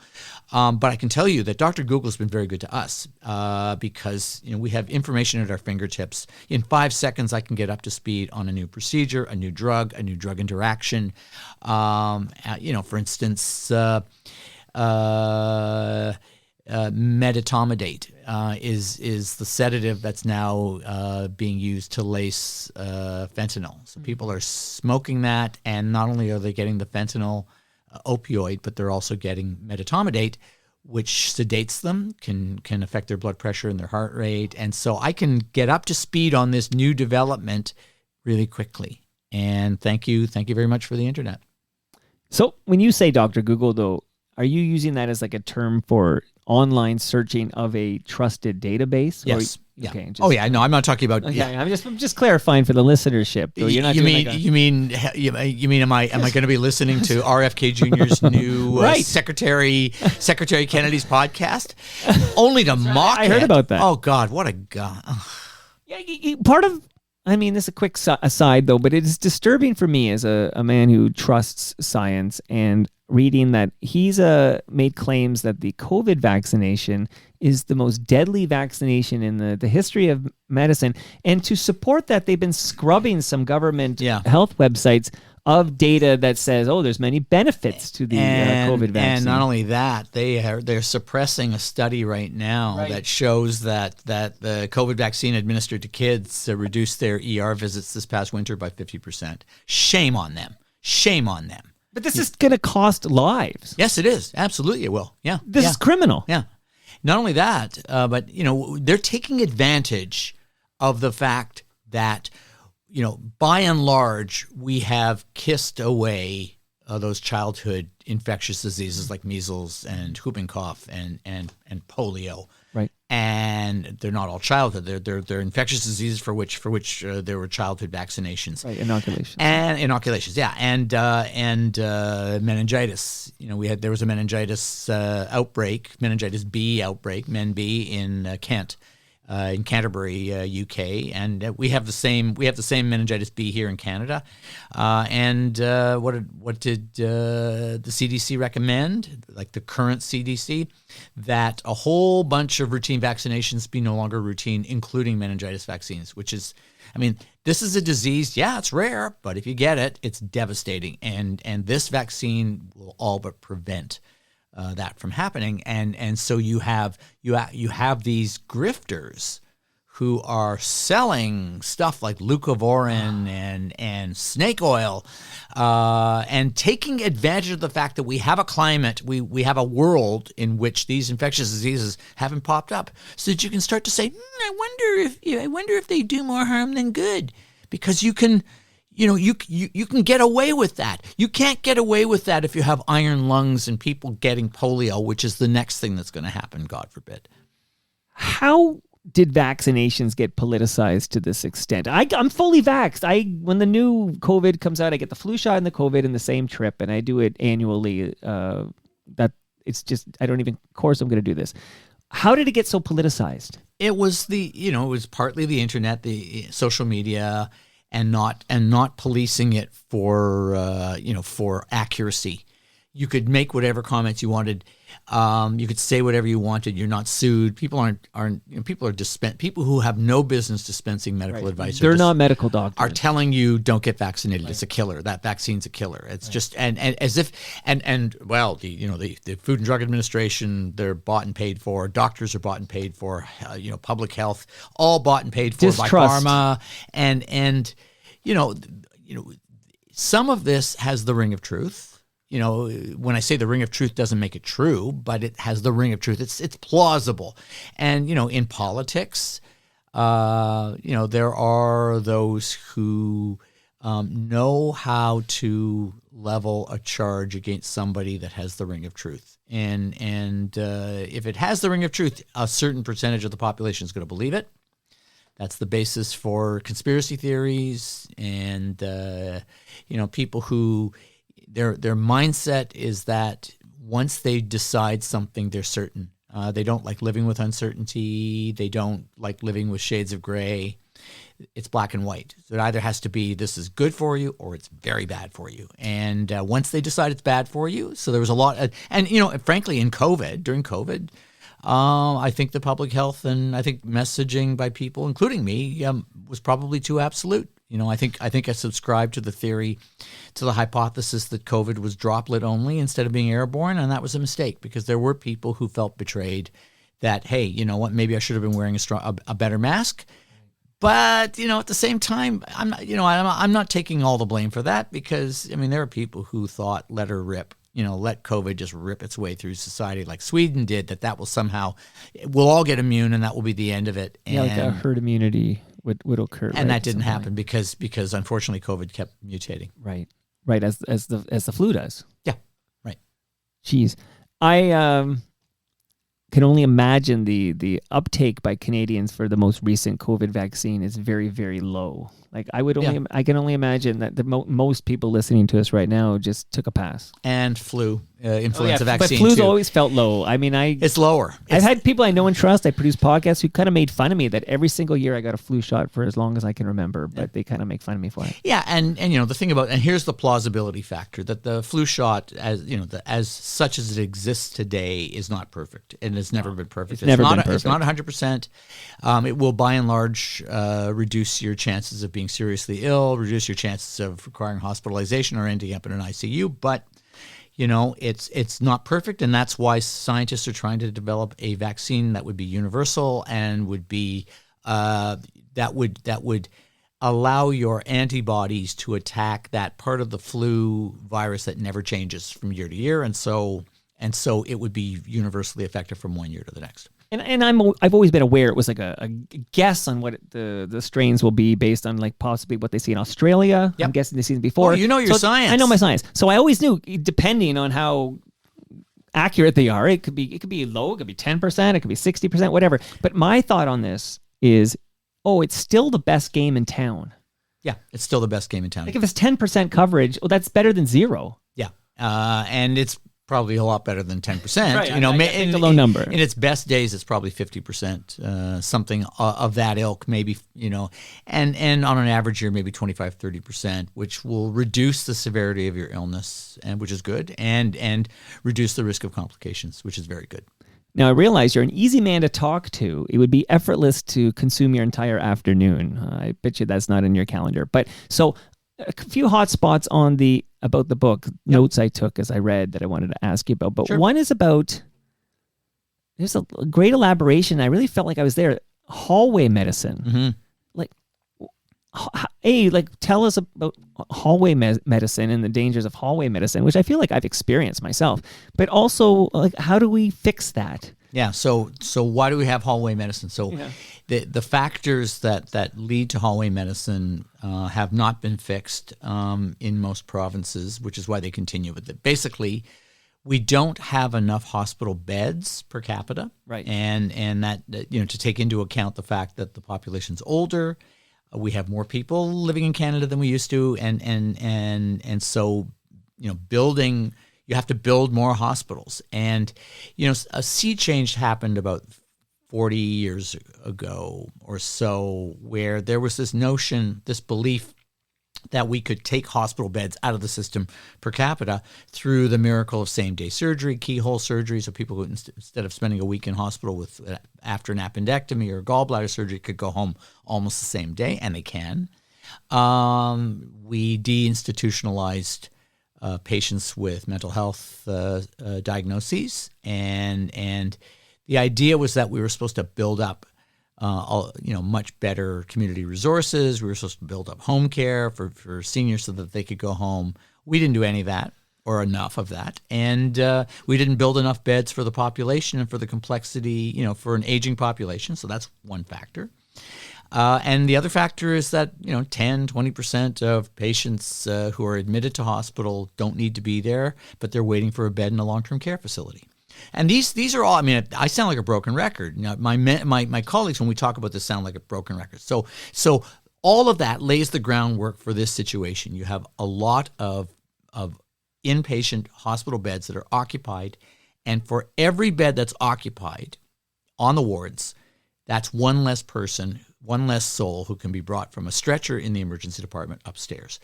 But I can tell you that Dr. Google has been very good to us because we have information at our fingertips. In 5 seconds, I can get up to speed on a new procedure, a new drug interaction. For instance, metatomidate is the sedative that's now being used to lace fentanyl. So people are smoking that, and not only are they getting the fentanyl opioid, but they're also getting metatomidate, which sedates them, can affect their blood pressure and their heart rate. And so I can get up to speed on this new development really quickly. And thank you very much for the internet. So when you say Dr. Google, though, are you using that as like a term for online searching of a trusted database? Yes. Yeah. Okay, No, I'm not talking about. Okay, yeah. I'm just clarifying for the listenership. Though. You're not you mean? Am I going to be listening to RFK Jr.'s new right. Secretary Kennedy's podcast? Only to mock I heard about that. Oh God, what a guy! Yeah, part of. I mean, this is a quick aside, though, but it is disturbing for me as a man who trusts science and reading that he's made claims that the COVID vaccination is the most deadly vaccination in the history of medicine. And to support that, they've been scrubbing some government health websites of data that says, there's many benefits to the COVID vaccine. And not only that, they're suppressing a study right now that shows that the COVID vaccine administered to kids reduced their ER visits this past winter by 50%. Shame on them. Shame on them. But this is going to cost lives. Yes, it is. Absolutely, it will. Yeah. This is criminal. Yeah. Not only that, but they're taking advantage of the fact that by and large, we have kissed away those childhood infectious diseases like measles and whooping cough and polio. Right. And they're not all childhood. They're infectious diseases for which there were childhood vaccinations. Right. Inoculations. And inoculations, yeah. And meningitis. There was a meningitis outbreak, meningitis B outbreak, Men B in Kent. In Canterbury, UK, and we have the same meningitis B here in Canada. And what did the CDC recommend? Like the current CDC, that a whole bunch of routine vaccinations be no longer routine, including meningitis vaccines. Which is, this is a disease. Yeah, it's rare, but if you get it, it's devastating. And this vaccine will all but prevent that from happening, and so you have these grifters who are selling stuff like leucovorin and snake oil, and taking advantage of the fact that we have a climate, we have a world in which these infectious diseases haven't popped up, so that you can start to say, I wonder if they do more harm than good, because you can. You can get away with that. You can't get away with that if you have iron lungs and people getting polio, which is the next thing that's going to happen, God forbid. How did vaccinations get politicized to this extent? I'm fully vaxxed. When the new COVID comes out, I get the flu shot and the COVID in the same trip, and I do it annually. That it's just of course I'm going to do this. How did it get so politicized? It was it was partly the internet, the social media. And not policing it for accuracy. You could make whatever comments you wanted. You could say whatever you wanted. You're not sued. People people who have no business dispensing medical advice. They're not medical doctors. Are telling you don't get vaccinated. Right. It's a killer. That vaccine's a killer. It's just and as if the Food and Drug Administration, they're bought and paid for. Doctors are bought and paid for. Public health, all bought and paid for Distrust. by pharma, and some of this has the ring of truth. When I say the ring of truth doesn't make it true, but it has the ring of truth. It's plausible. And, in politics, there are those who know how to level a charge against somebody that has the ring of truth. And if it has the ring of truth, a certain percentage of the population is going to believe it. That's the basis for conspiracy theories and, people who... Their mindset is that once they decide something, they're certain. They don't like living with uncertainty. They don't like living with shades of gray. it's black and white. So it either has to be this is good for you or it's very bad for you. And once they decide it's bad for you, so there was a lot, and frankly, during COVID, I think the public health and I think messaging by people, including me, was probably too absolute. I think I subscribed to the theory, to the hypothesis that COVID was droplet only instead of being airborne, and that was a mistake because there were people who felt betrayed. That, hey, you know what? Maybe I should have been wearing a better mask. But at the same time, I'm not taking all the blame for that because there are people who thought let her rip. Let COVID just rip its way through society like Sweden did. That will somehow we'll all get immune and that will be the end of it. And, like a herd immunity would occur. And that didn't happen because unfortunately COVID kept mutating. Right, as the flu does. Yeah, right. Jeez, I can only imagine the uptake by Canadians for the most recent COVID vaccine is very, very low. Like I can only imagine that the most people listening to us right now just took a pass. And influenza vaccine. But flu's too. always felt low. It's lower. I've had people I know and trust. I produce podcasts who kind of made fun of me that every single year I got a flu shot for as long as I can remember, but they kind of make fun of me for it. Yeah, and the thing about, and here's the plausibility factor, that the flu shot as such as it exists today is not perfect, and it's never been perfect. It's never been perfect. It's not 100%. It will by and large reduce your chances of being seriously ill, reduce your chances of requiring hospitalization or ending up in an ICU, but it's not perfect, and that's why scientists are trying to develop a vaccine that would be universal and would be that would allow your antibodies to attack that part of the flu virus that never changes from year to year, and so it would be universally effective from one year to the next. And I've always been aware it was like a guess on what the strains will be based on like possibly what they see in Australia. Yep. I'm guessing they've seen before. Oh, you know your science. I know my science. So I always knew, depending on how accurate they are, it could be low, it could be 10%, it could be 60%, whatever. But my thought on this is, it's still the best game in town. Yeah, it's still the best game in town. Like if it's 10% coverage, that's better than zero. Yeah, and it's probably a lot better than 10%. Right, I think the low number. In its best days, it's probably 50%, something of that ilk, maybe, and on an average year, maybe 25, 30%, which will reduce the severity of your illness, and which is good, and reduce the risk of complications, which is very good. Now, I realize you're an easy man to talk to. It would be effortless to consume your entire afternoon. I bet you that's not in your calendar. But so a few hot spots about the book, notes I took as I read that I wanted to ask you about. But One is about, there's a great elaboration. I really felt like I was there. Hallway medicine. Mm-hmm. Tell us about hallway medicine and the dangers of hallway medicine, which I feel like I've experienced myself. But also, how do we fix that? Yeah. So why do we have hallway medicine? So the factors that lead to hallway medicine have not been fixed in most provinces, which is why they continue with it. Basically, we don't have enough hospital beds per capita, right? And that to take into account the fact that the population's older, we have more people living in Canada than we used to, and so building. You have to build more hospitals. And, a sea change happened about 40 years ago or so, where there was this notion, this belief that we could take hospital beds out of the system per capita through the miracle of same-day surgery, keyhole surgery, so people who, instead of spending a week in hospital after an appendectomy or gallbladder surgery, could go home almost the same day, and they can. We deinstitutionalized patients with mental health diagnoses, and the idea was that we were supposed to build up, much better community resources. We were supposed to build up home care for seniors so that they could go home. We didn't do any of that or enough of that, and we didn't build enough beds for the population and for the complexity, for an aging population. So that's one factor. And the other factor is that 10, 20% of patients who are admitted to hospital don't need to be there, but they're waiting for a bed in a long-term care facility. And these are all. I mean, I sound like a broken record. My colleagues, when we talk about this, sound like a broken record. So all of that lays the groundwork for this situation. You have a lot of inpatient hospital beds that are occupied, and for every bed that's occupied on the wards, that's one less person one less soul who can be brought from a stretcher in the emergency department upstairs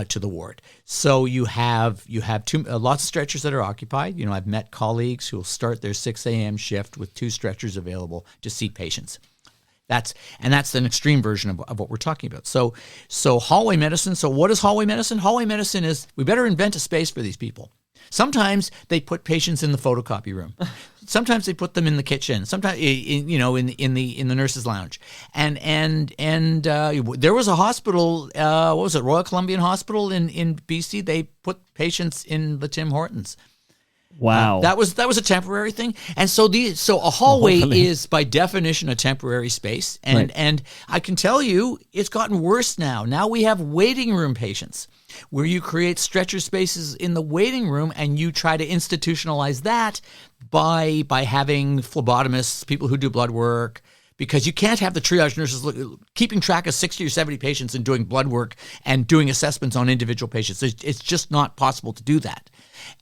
to the ward. So you have lots of stretchers that are occupied. I've met colleagues who will start their 6 a.m. shift with 2 stretchers available to see patients. That's an extreme version of what we're talking about. So hallway medicine. So what is hallway medicine? Hallway medicine is, we better invent a space for these people. Sometimes they put patients in the photocopy room. Sometimes they put them in the kitchen. Sometimes in the nurses' lounge. And there was a hospital. What was it? Royal Columbian Hospital in BC. They put patients in the Tim Hortons. Wow. That was a temporary thing. And so a hallway Hopefully. is by definition a temporary space. And Right. and I can tell you it's gotten worse now. Now we have waiting room patients where you create stretcher spaces in the waiting room and you try to institutionalize that by having phlebotomists, people who do blood work, because you can't have the triage nurses keeping track of 60 or 70 patients and doing blood work and doing assessments on individual patients. It's just not possible to do that.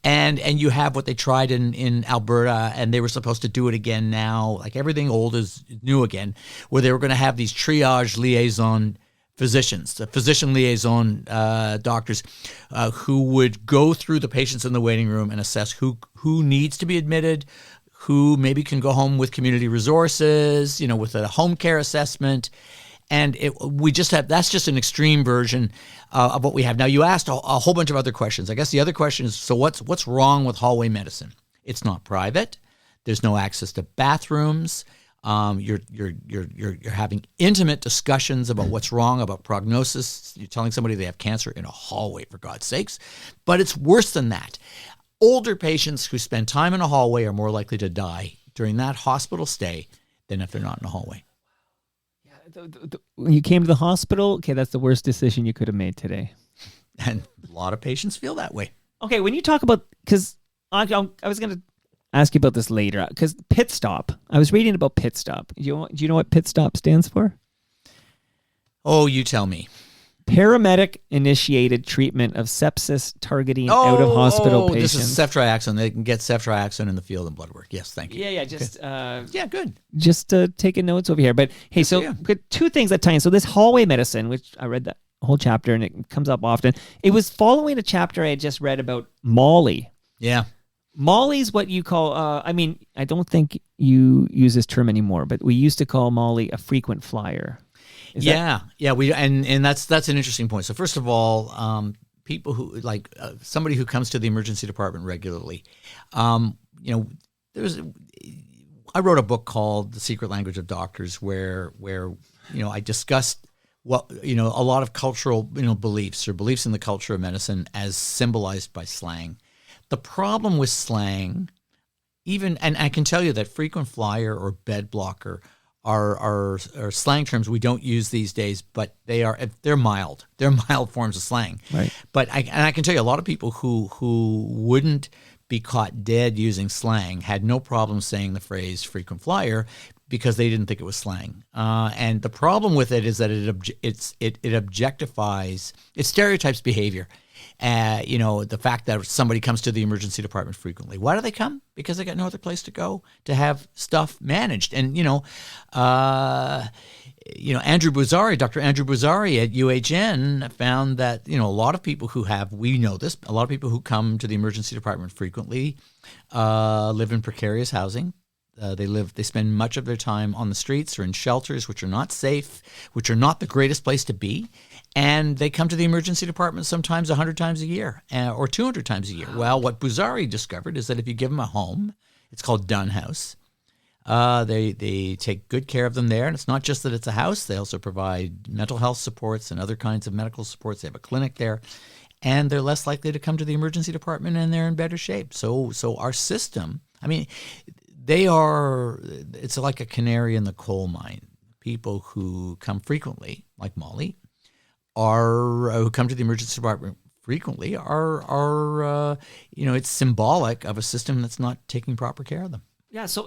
And you have what they tried in Alberta, and they were supposed to do it again now. Like everything old is new again, where they were going to have these triage liaison physicians, the physician liaison doctors, who would go through the patients in the waiting room and assess who needs to be admitted, who maybe can go home with community resources, with a home care assessment. And that's just an extreme version of what we have. Now, you asked a whole bunch of other questions. I guess the other question is, so what's wrong with hallway medicine? It's not private. There's no access to bathrooms. You're having intimate discussions about what's wrong, about prognosis. You're telling somebody they have cancer in a hallway, for God's sakes. But it's worse than that. Older patients who spend time in a hallway are more likely to die during that hospital stay than if they're not in a hallway. When you came to the hospital, okay, that's the worst decision you could have made today. And a lot of patients feel that way. Okay, when you talk about, because I was going to ask you about this later, because pit stop, I was reading about pit stop. Do you know what pit stop stands for? Oh, you tell me. Paramedic initiated treatment of sepsis targeting out of hospital patients. This is ceftriaxone. They can get ceftriaxone in the field and blood work. Yes, thank you. Yeah, just Yeah, good. just taking notes over here. But hey, so you. good, 2 things that tie in. So this hallway medicine, which I read that whole chapter and it comes up often. It was following a chapter I had just read about Molly. Yeah. Molly's what you call, I don't think you use this term anymore, but we used to call Molly a frequent flyer. Yeah. We and that's an interesting point. So first of all, people who somebody who comes to the emergency department regularly, I wrote a book called The Secret Language of Doctors, where I discussed what a lot of cultural beliefs or beliefs in the culture of medicine as symbolized by slang. The problem with slang, and I can tell you that frequent flyer or bed blocker are slang terms we don't use these days, but they're mild. They're mild forms of slang. Right. But I can tell you a lot of people who wouldn't be caught dead using slang had no problem saying the phrase frequent flyer because they didn't think it was slang. And the problem with it is that it objectifies, it stereotypes behavior. The fact that somebody comes to the emergency department frequently. Why do they come? Because they got no other place to go to have stuff managed. And, Andrew Buzari, Dr. Andrew Buzari at UHN found that, a lot of people we know this, a lot of people who come to the emergency department frequently live in precarious housing. They spend much of their time on the streets or in shelters, which are not safe, which are not the greatest place to be. And they come to the emergency department sometimes 100 times a year or 200 times a year. Well, what Buzari discovered is that if you give them a home, it's called Dunn House. They take good care of them there. And it's not just that it's a house. They also provide mental health supports and other kinds of medical supports. They have a clinic there. And they're less likely to come to the emergency department, and they're in better shape. So our system, it's like a canary in the coal mine. People who come frequently, like Molly, who come to the emergency department frequently it's symbolic of a system that's not taking proper care of them. Yeah, so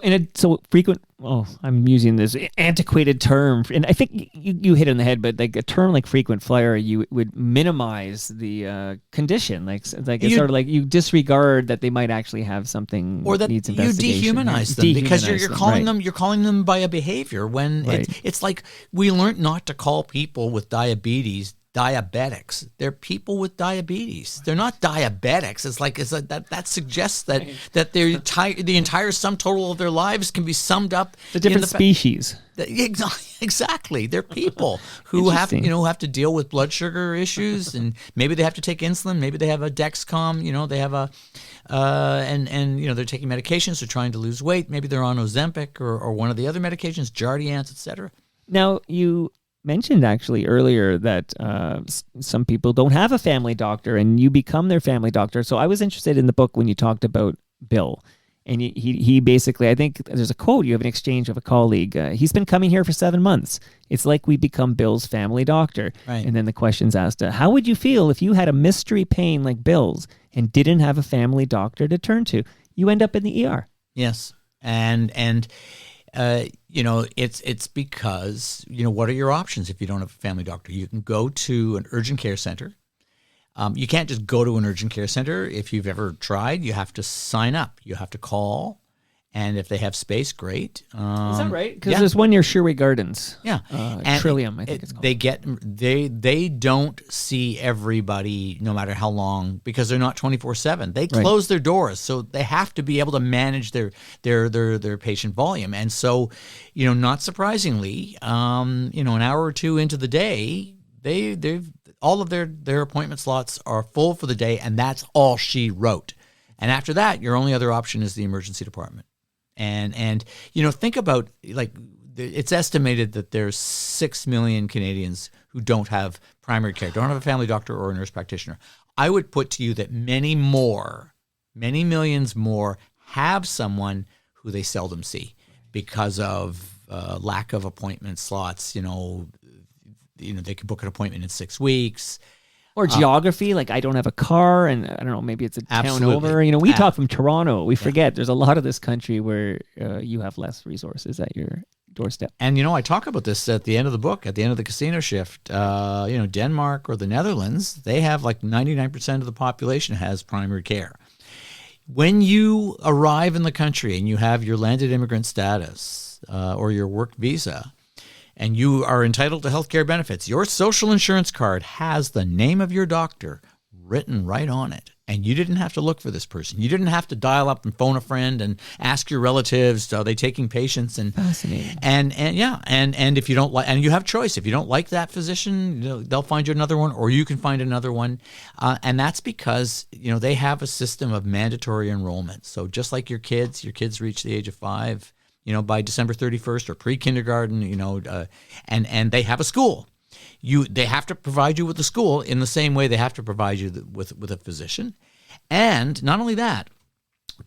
frequent. Oh, I'm using this antiquated term, and I think you hit it on the head. But like a term like frequent flyer, you would minimize the condition. Like it's sort of like you disregard that they might actually have something or that needs you investigation. dehumanize them because you're calling right. them you're calling them by a behavior when it's like we learned not to call people with diabetes diabetics. They're people with diabetes. They're not diabetics. It's like that suggests that the entire sum total of their lives can be summed up. The different species. Exactly. They're people who have to deal with blood sugar issues, and maybe they have to take insulin. Maybe they have a Dexcom. They have a and they're taking medications. They're trying to lose weight. Maybe they're on Ozempic or one of the other medications, Jardiance, etc. Now you mentioned actually earlier that some people don't have a family doctor and you become their family doctor. So I was interested in the book when you talked about Bill. And he basically, I think there's a quote, you have an exchange of a colleague. He's been coming here for 7 months. It's like we become Bill's family doctor. Right. And then the question's asked, how would you feel if you had a mystery pain like Bill's and didn't have a family doctor to turn to? You end up in the ER. Yes. And it's because, what are your options if you don't have a family doctor? You can go to an urgent care center. You can't just go to an urgent care center. If you've ever tried, you have to sign up. You have to call. And if they have space, great. Is that right? Because there's one near Sherway Gardens. Yeah. Trillium, I think it's called. They don't see everybody no matter how long because they're not 24/7. They close their doors, so they have to be able to manage their patient volume. And so, not surprisingly, an hour or two into the day, they've all of their appointment slots are full for the day, and that's all she wrote. And after that, your only other option is the emergency department. And think about, like, it's estimated that there's 6 million Canadians who don't have primary care, don't have a family doctor or a nurse practitioner. I would put to you that many millions more have someone who they seldom see because of lack of appointment slots. They could book an appointment in 6 weeks. Or geography, like I don't have a car, and I don't know, maybe it's a town over. We talk from Toronto. We forget there's a lot of this country where you have less resources at your doorstep. And, I talk about this at the end of the book, at the end of the casino shift. Denmark or the Netherlands, they have like 99% of the population has primary care. When you arrive in the country and you have your landed immigrant status or your work visa, and you are entitled to health care benefits, your social insurance card has the name of your doctor written right on it. And you didn't have to look for this person. You didn't have to dial up and phone a friend and ask your relatives, are they taking patients? And fascinating. And if you don't like, and you have choice. If you don't like that physician, they'll find you another one, or you can find another one. And that's because, they have a system of mandatory enrollment. So just like your kids reach the age of 5, by December 31st or pre-kindergarten, and they have a school. They have to provide you with a school in the same way they have to provide you with a physician. And not only that,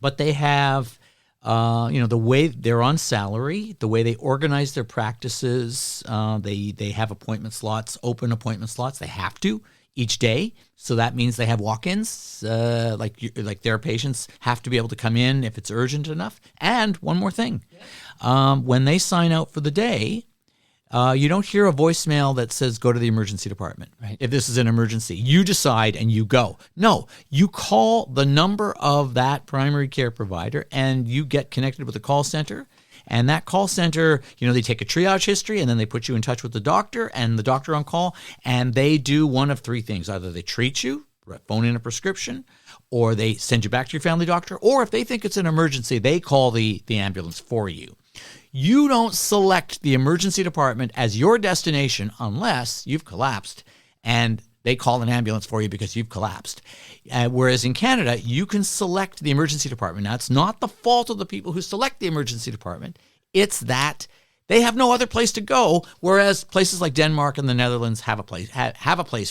but they have, the way they're on salary, the way they organize their practices, they have appointment slots, open appointment slots. They have to each day. So that means they have walk-ins, like their patients have to be able to come in if it's urgent enough. And one more thing, when they sign out for the day, you don't hear a voicemail that says, go to the emergency department. Right. If this is an emergency, you decide and you go. No, you call the number of that primary care provider and you get connected with the call center. And that call center, they take a triage history and then they put you in touch with the doctor and the doctor on call. And they do one of 3 things. Either they treat you, phone in a prescription, or they send you back to your family doctor. Or if they think it's an emergency, they call the ambulance for you. You don't select the emergency department as your destination unless you've collapsed and they call an ambulance for you because you've collapsed. Whereas in Canada, you can select the emergency department. Now, it's not the fault of the people who select the emergency department. It's that they have no other place to go, whereas places like Denmark and the Netherlands have a place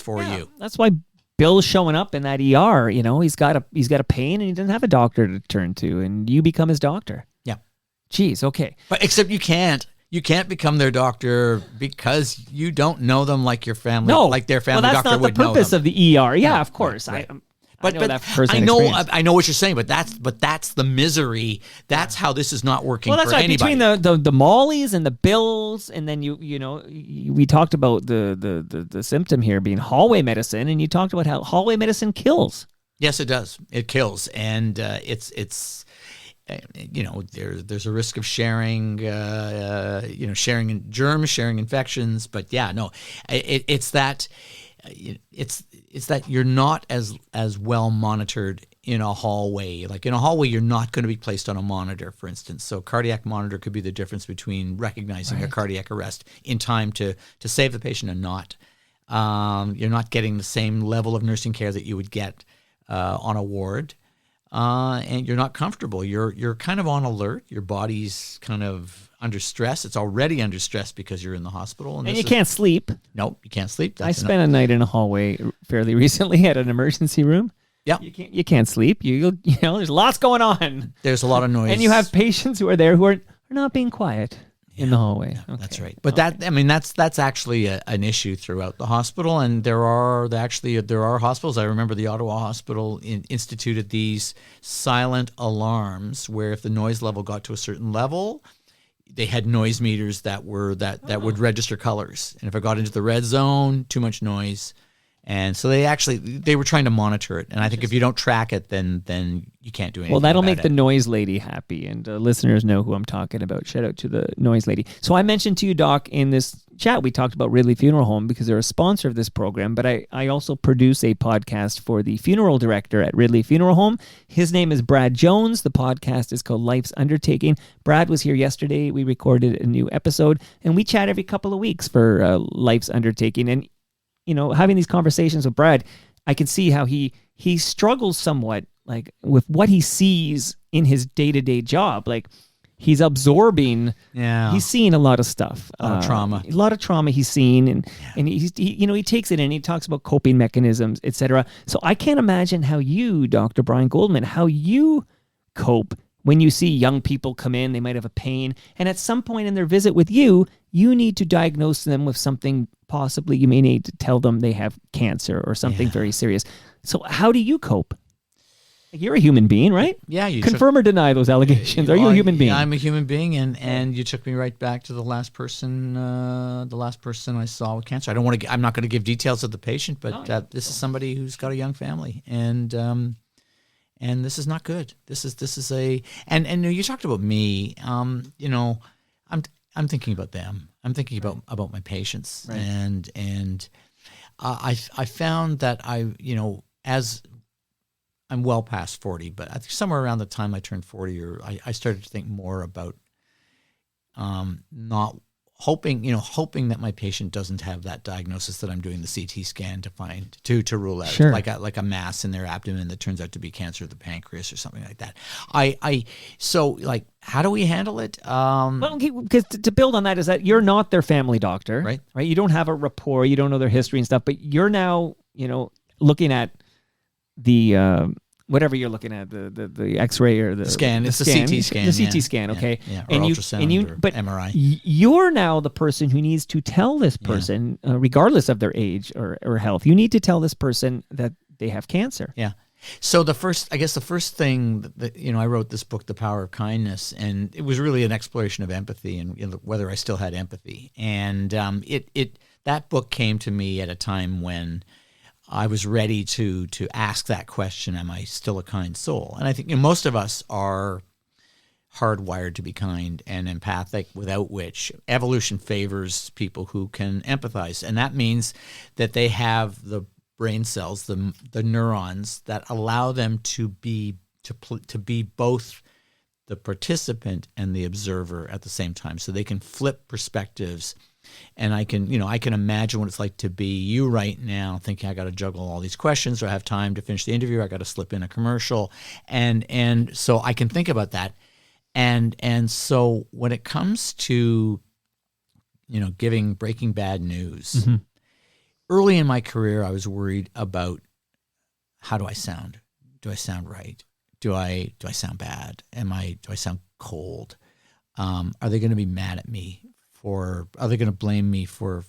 for you. That's why Bill's showing up in that ER. He's got a pain and he doesn't have a doctor to turn to, and you become his doctor. Yeah. Jeez, okay. But except you can't. You can't become their doctor because you don't know them like your family, like their family doctor would know them. Well, that's not the purpose of the ER. Yeah, of course. Right. But, I know that first I hand know experience. I know what you're saying, but that's the misery. That's how this is not working Well, that's for right. anybody. Between the mollies and the bills, and then we talked about the symptom here being hallway medicine, and you talked about how hallway medicine kills. Yes, it does. It kills, and it's there's a risk of sharing sharing germs, sharing infections. But yeah, no, it's that you're not as well monitored in a hallway. Like in a hallway, you're not going to be placed on a monitor, for instance. So cardiac monitor could be the difference between recognizing a cardiac arrest in time to save the patient and not. You're not getting the same level of nursing care that you would get on a ward, and you're not comfortable. You're kind of on alert. Your body's kind of under stress. It's already under stress because you're in the hospital, And you can't sleep. Nope, you can't sleep. I spent a night in a hallway fairly recently at an emergency room. Yeah, You can't sleep. There's lots going on. there's a lot of noise, And you have patients who are there who are not being quiet in the hallway. Yeah, that's Okay. right. But that's actually an issue throughout the hospital, and there are hospitals. I remember the Ottawa Hospital instituted these silent alarms where if the noise level got to a certain level, they had noise meters that would register colors, and if it got into the red zone, too much noise. And so they were trying to monitor it, and I think if you don't track it, then you can't do anything. Well, that'll about make it. the noise lady happy, and listeners know who I'm talking about. Shout out to the noise lady. So I mentioned to you, Doc, in this chat, we talked about Ridley Funeral Home because they're a sponsor of this program, but I also produce a podcast for the funeral director at Ridley Funeral Home. His name is Brad Jones. The podcast is called Life's Undertaking. Brad was here yesterday. We recorded a new episode, and we chat every couple of weeks for Life's Undertaking. And having these conversations with Brad, I can see how he struggles somewhat, like with what he sees in his day-to-day job. Like he's absorbing, he's seeing a lot of stuff, A lot of trauma he's seen, and he takes it in. He talks about coping mechanisms, etc. So I can't imagine how you, Dr. Brian Goldman, how you cope when you see young people come in. They might have a pain, and at some point in their visit with you need to diagnose them with something. Possibly you may need to tell them they have cancer or something very serious. So how do you cope? You're a human being, right? Yeah, you confirm or deny those allegations. Are you a human being? Yeah, I'm a human being, and you took me right back to the last person I saw with cancer. I'm not going to give details of the patient, but this is somebody who's got a young family, and this is not good. This is and you talked about me. I'm thinking about them. I'm thinking about my patients, Right. and I found that as I'm well past 40, but I think somewhere around the time I turned 40, or I started to think more about not hoping that my patient doesn't have that diagnosis that I'm doing the CT scan to find to rule out, Sure. like a mass in their abdomen that turns out to be cancer of the pancreas or something like that. So how do we handle it? Well, because to build on that is that you're not their family doctor, Right. You don't have a rapport, you don't know their history and stuff, but you're now, looking at the whatever you're looking at, the X-ray or the scan. It's the CT scan. The CT scan, okay. Yeah, and or you, ultrasound and you, or but MRI. You're now the person who needs to tell this person, regardless of their age or health, you need to tell this person that they have cancer. Yeah. So the first thing that I wrote this book, The Power of Kindness, and it was really an exploration of empathy and whether I still had empathy. And that book came to me at a time when I was ready to ask that question: am I still a kind soul? And I think most of us are hardwired to be kind and empathic, without which evolution favors people who can empathize, and that means that they have the brain cells, the neurons that allow them to be both the participant and the observer at the same time, so they can flip perspectives. And I can imagine what it's like to be you right now, thinking I got to juggle all these questions, or I have time to finish the interview, I got to slip in a commercial, and so I can think about that. And so when it comes to breaking bad news, Mm-hmm. early in my career, I was worried about, how do I sound? Do I sound right? Do I sound bad? Do I sound cold? Are they going to be mad at me? Are they going to blame me for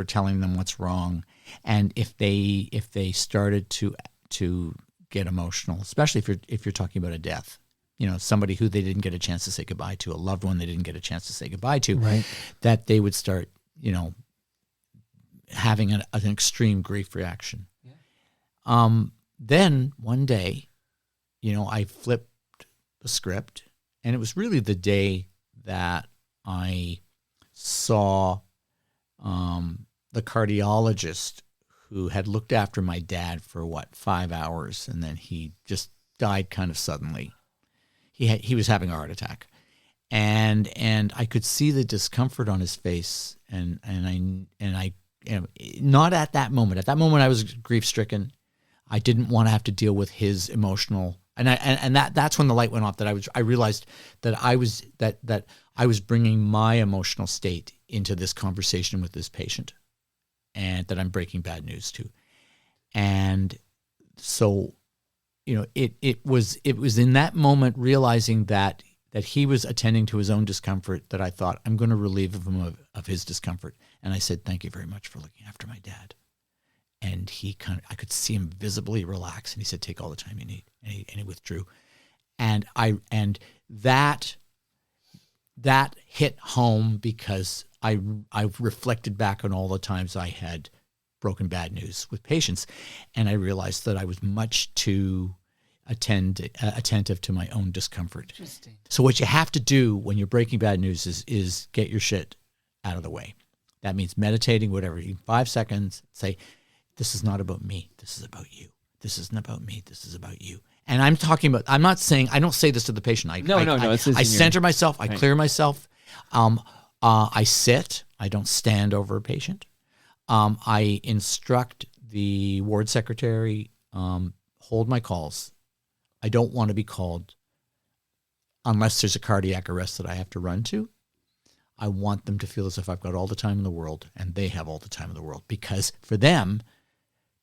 telling them what's wrong? And if they started to to get emotional, especially if you're talking about a death. Somebody who they didn't get a chance to say goodbye to, a loved one they didn't get a chance to say goodbye to, Right. that they would start, having an extreme grief reaction. Yeah. Then one day, I flipped the script, and it was really the day that I saw the cardiologist who had looked after my dad for 5 hours, and then he just died kind of suddenly. He was having a heart attack, and I could see the discomfort on his face, and I not at that moment. At that moment, I was grief stricken. I didn't want to have to deal with his emotional, and that's when the light went off. That I realized that I was bringing my emotional state into this conversation with this patient, and that I'm breaking bad news to, and so. It was in that moment, realizing that he was attending to his own discomfort, that I thought, I'm going to relieve him of his discomfort. And I said, thank you very much for looking after my dad. And I could see him visibly relax, and he said, take all the time you need. And he withdrew. And that hit home, because I reflected back on all the times I had broken bad news with patients, and I realized that I was much too attentive to my own discomfort. Interesting. So what you have to do when you're breaking bad news is get your shit out of the way. That means meditating, whatever. 5 seconds, say, this is not about me. This is about you. This isn't about me. This is about you. And I'm talking about, I don't say this to the patient. I center myself. I clear myself. I sit. I don't stand over a patient. I instruct the ward secretary, hold my calls. I don't want to be called unless there's a cardiac arrest that I have to run to. I want them to feel as if I've got all the time in the world, and they have all the time in the world, because for them,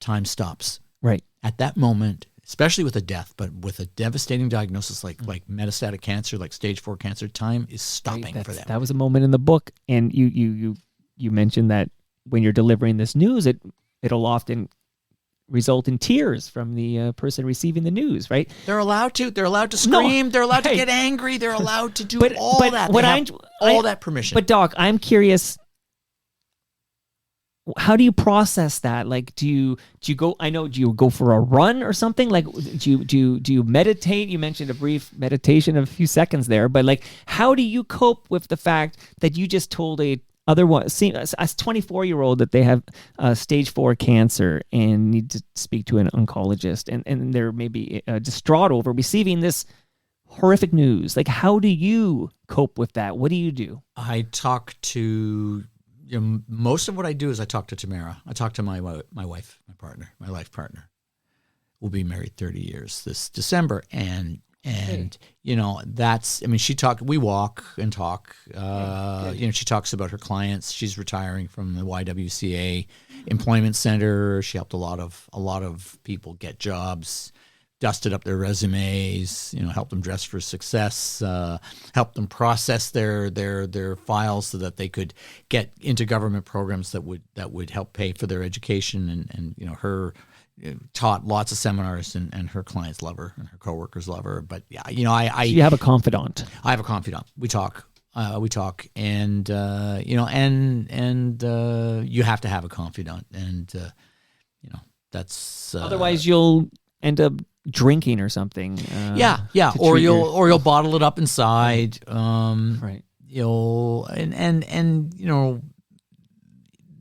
time stops. Right. At that moment, especially with a death, but with a devastating diagnosis like metastatic cancer, like stage 4 cancer, time is stopping for them. That was a moment in the book, and you mentioned that when you're delivering this news, it'll often result in tears from the person receiving the news, right? They're allowed to scream. They're allowed to get angry. They're allowed to do all that. They have all that permission. But Doc, I'm curious, how do you process that? Like, do you go? I know, do you go for a run or something? Like, do you meditate? You mentioned a brief meditation of a few seconds there, but like, how do you cope with the fact that you just told a 24-year-old that they have stage 4 cancer and need to speak to an oncologist, and they're maybe distraught over receiving this horrific news? Like, how do you cope with that? What do you do? I talk to, most of what I do is I talk to Tamara. I talk to my wife, my partner, my life partner. We'll be married 30 years this December, and we walk and talk. She talks about her clients. She's retiring from the YWCA Employment Center. She helped a lot of people get jobs, dusted up their resumes, helped them dress for success, helped them process their files so that they could get into government programs that would help pay for their education. And her taught lots of seminars, and her clients love her and her coworkers love her. But yeah, you have a confidant. I have a confidant. We talk, and you have to have a confidant, and that's otherwise you'll end up drinking or something. Or you'll bottle it up inside. Right.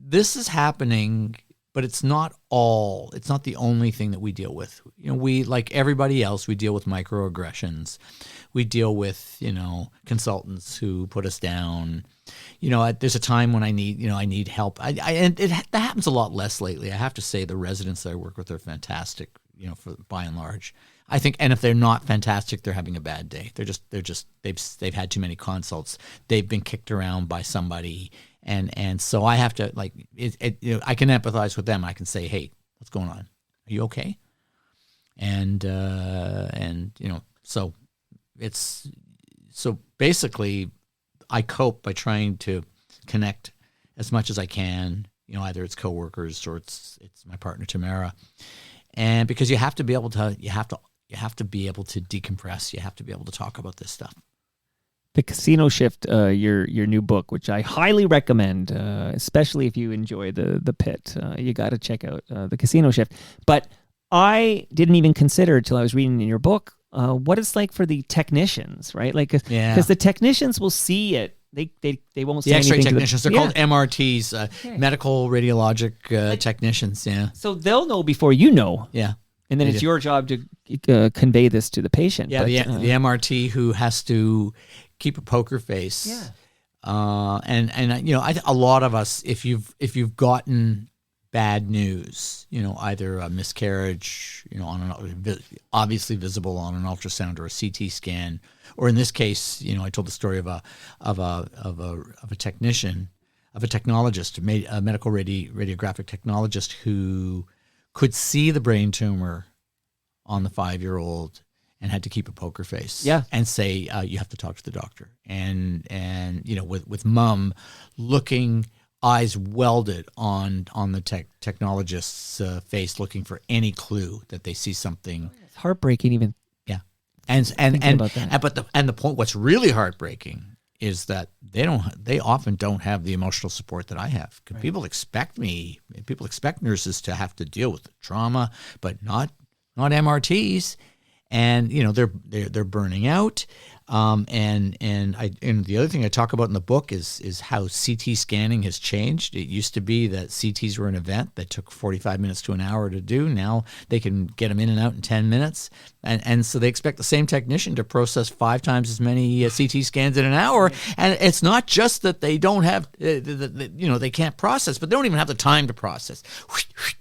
This is happening. But it's not the only thing that we deal with. We, like everybody else, we deal with microaggressions. We deal with, consultants who put us down. There's a time when I need help. That happens a lot less lately. I have to say the residents that I work with are fantastic, by and large. I think, and if they're not fantastic, they're having a bad day. They've had too many consults. They've been kicked around by somebody. And so I have to I can empathize with them. I can say, hey, what's going on? Are you okay? So basically I cope by trying to connect as much as I can, either it's coworkers or it's my partner Tamara. and because you have to be able to be able to decompress. You have to be able to talk about this stuff. The Casino Shift, your new book, which I highly recommend, especially if you enjoy the Pitt. You got to check out the Casino Shift. But I didn't even consider until I was reading in your book what it's like for the technicians, right? Like, because the technicians will see it. They won't say the X-ray anything technicians. They're called MRTs, medical radiologic technicians. Yeah. So they'll know before you know. Yeah. And then it's your job to convey this to the patient. Yeah, but, the MRT who has to keep a poker face. Yeah. And a lot of us, if you've gotten bad news, either a miscarriage, obviously visible on an ultrasound or a CT scan, or in this case, I told the story of a technician, of a technologist, a medical radiographic technologist who could see the brain tumor on the 5-year-old and had to keep a poker face and say, you have to talk to the doctor. And with mom looking, eyes welded on the technologist's face, looking for any clue that they see something. It's heartbreaking even. Yeah. And the point, what's really heartbreaking is that they often don't have the emotional support that I have. Right. People expect nurses to have to deal with the trauma, but not MRTs. And they're burning out. And the other thing I talk about in the book is how CT scanning has changed. It used to be that CTs were an event that took 45 minutes to an hour to do. Now they can get them in and out in 10 minutes. And so they expect the same technician to process 5 times as many CT scans in an hour. And it's not just that they don't have, they can't process, but they don't even have the time to process.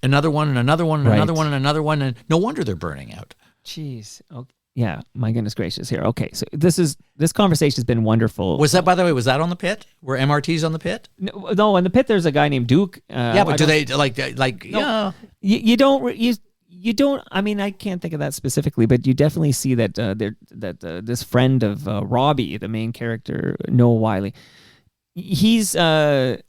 Another one and another one and another one and another one. And no wonder they're burning out. Jeez. Okay. Yeah. My goodness gracious here. Okay. So this conversation has been wonderful. Was that, by the way, was that on the Pitt? Were MRTs on the Pitt? No, on the Pitt, there's a guy named Duke. But do they like, no, yeah. You don't, I mean, I can't think of that specifically, but you definitely see that, this friend of Robbie, the main character, Noah Wiley, he needs a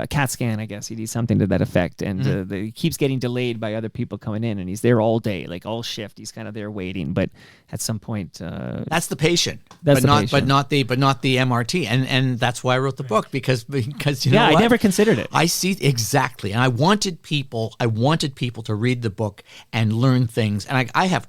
CAT scan, I guess. He needs something to that effect. And he keeps getting delayed by other people coming in, and he's there all day, like all shift. He's kind of there waiting, but at some point... that's the patient. But not the MRT. And that's why I wrote the book, because I never considered it. I see exactly. And I wanted people to read the book and learn things. And I have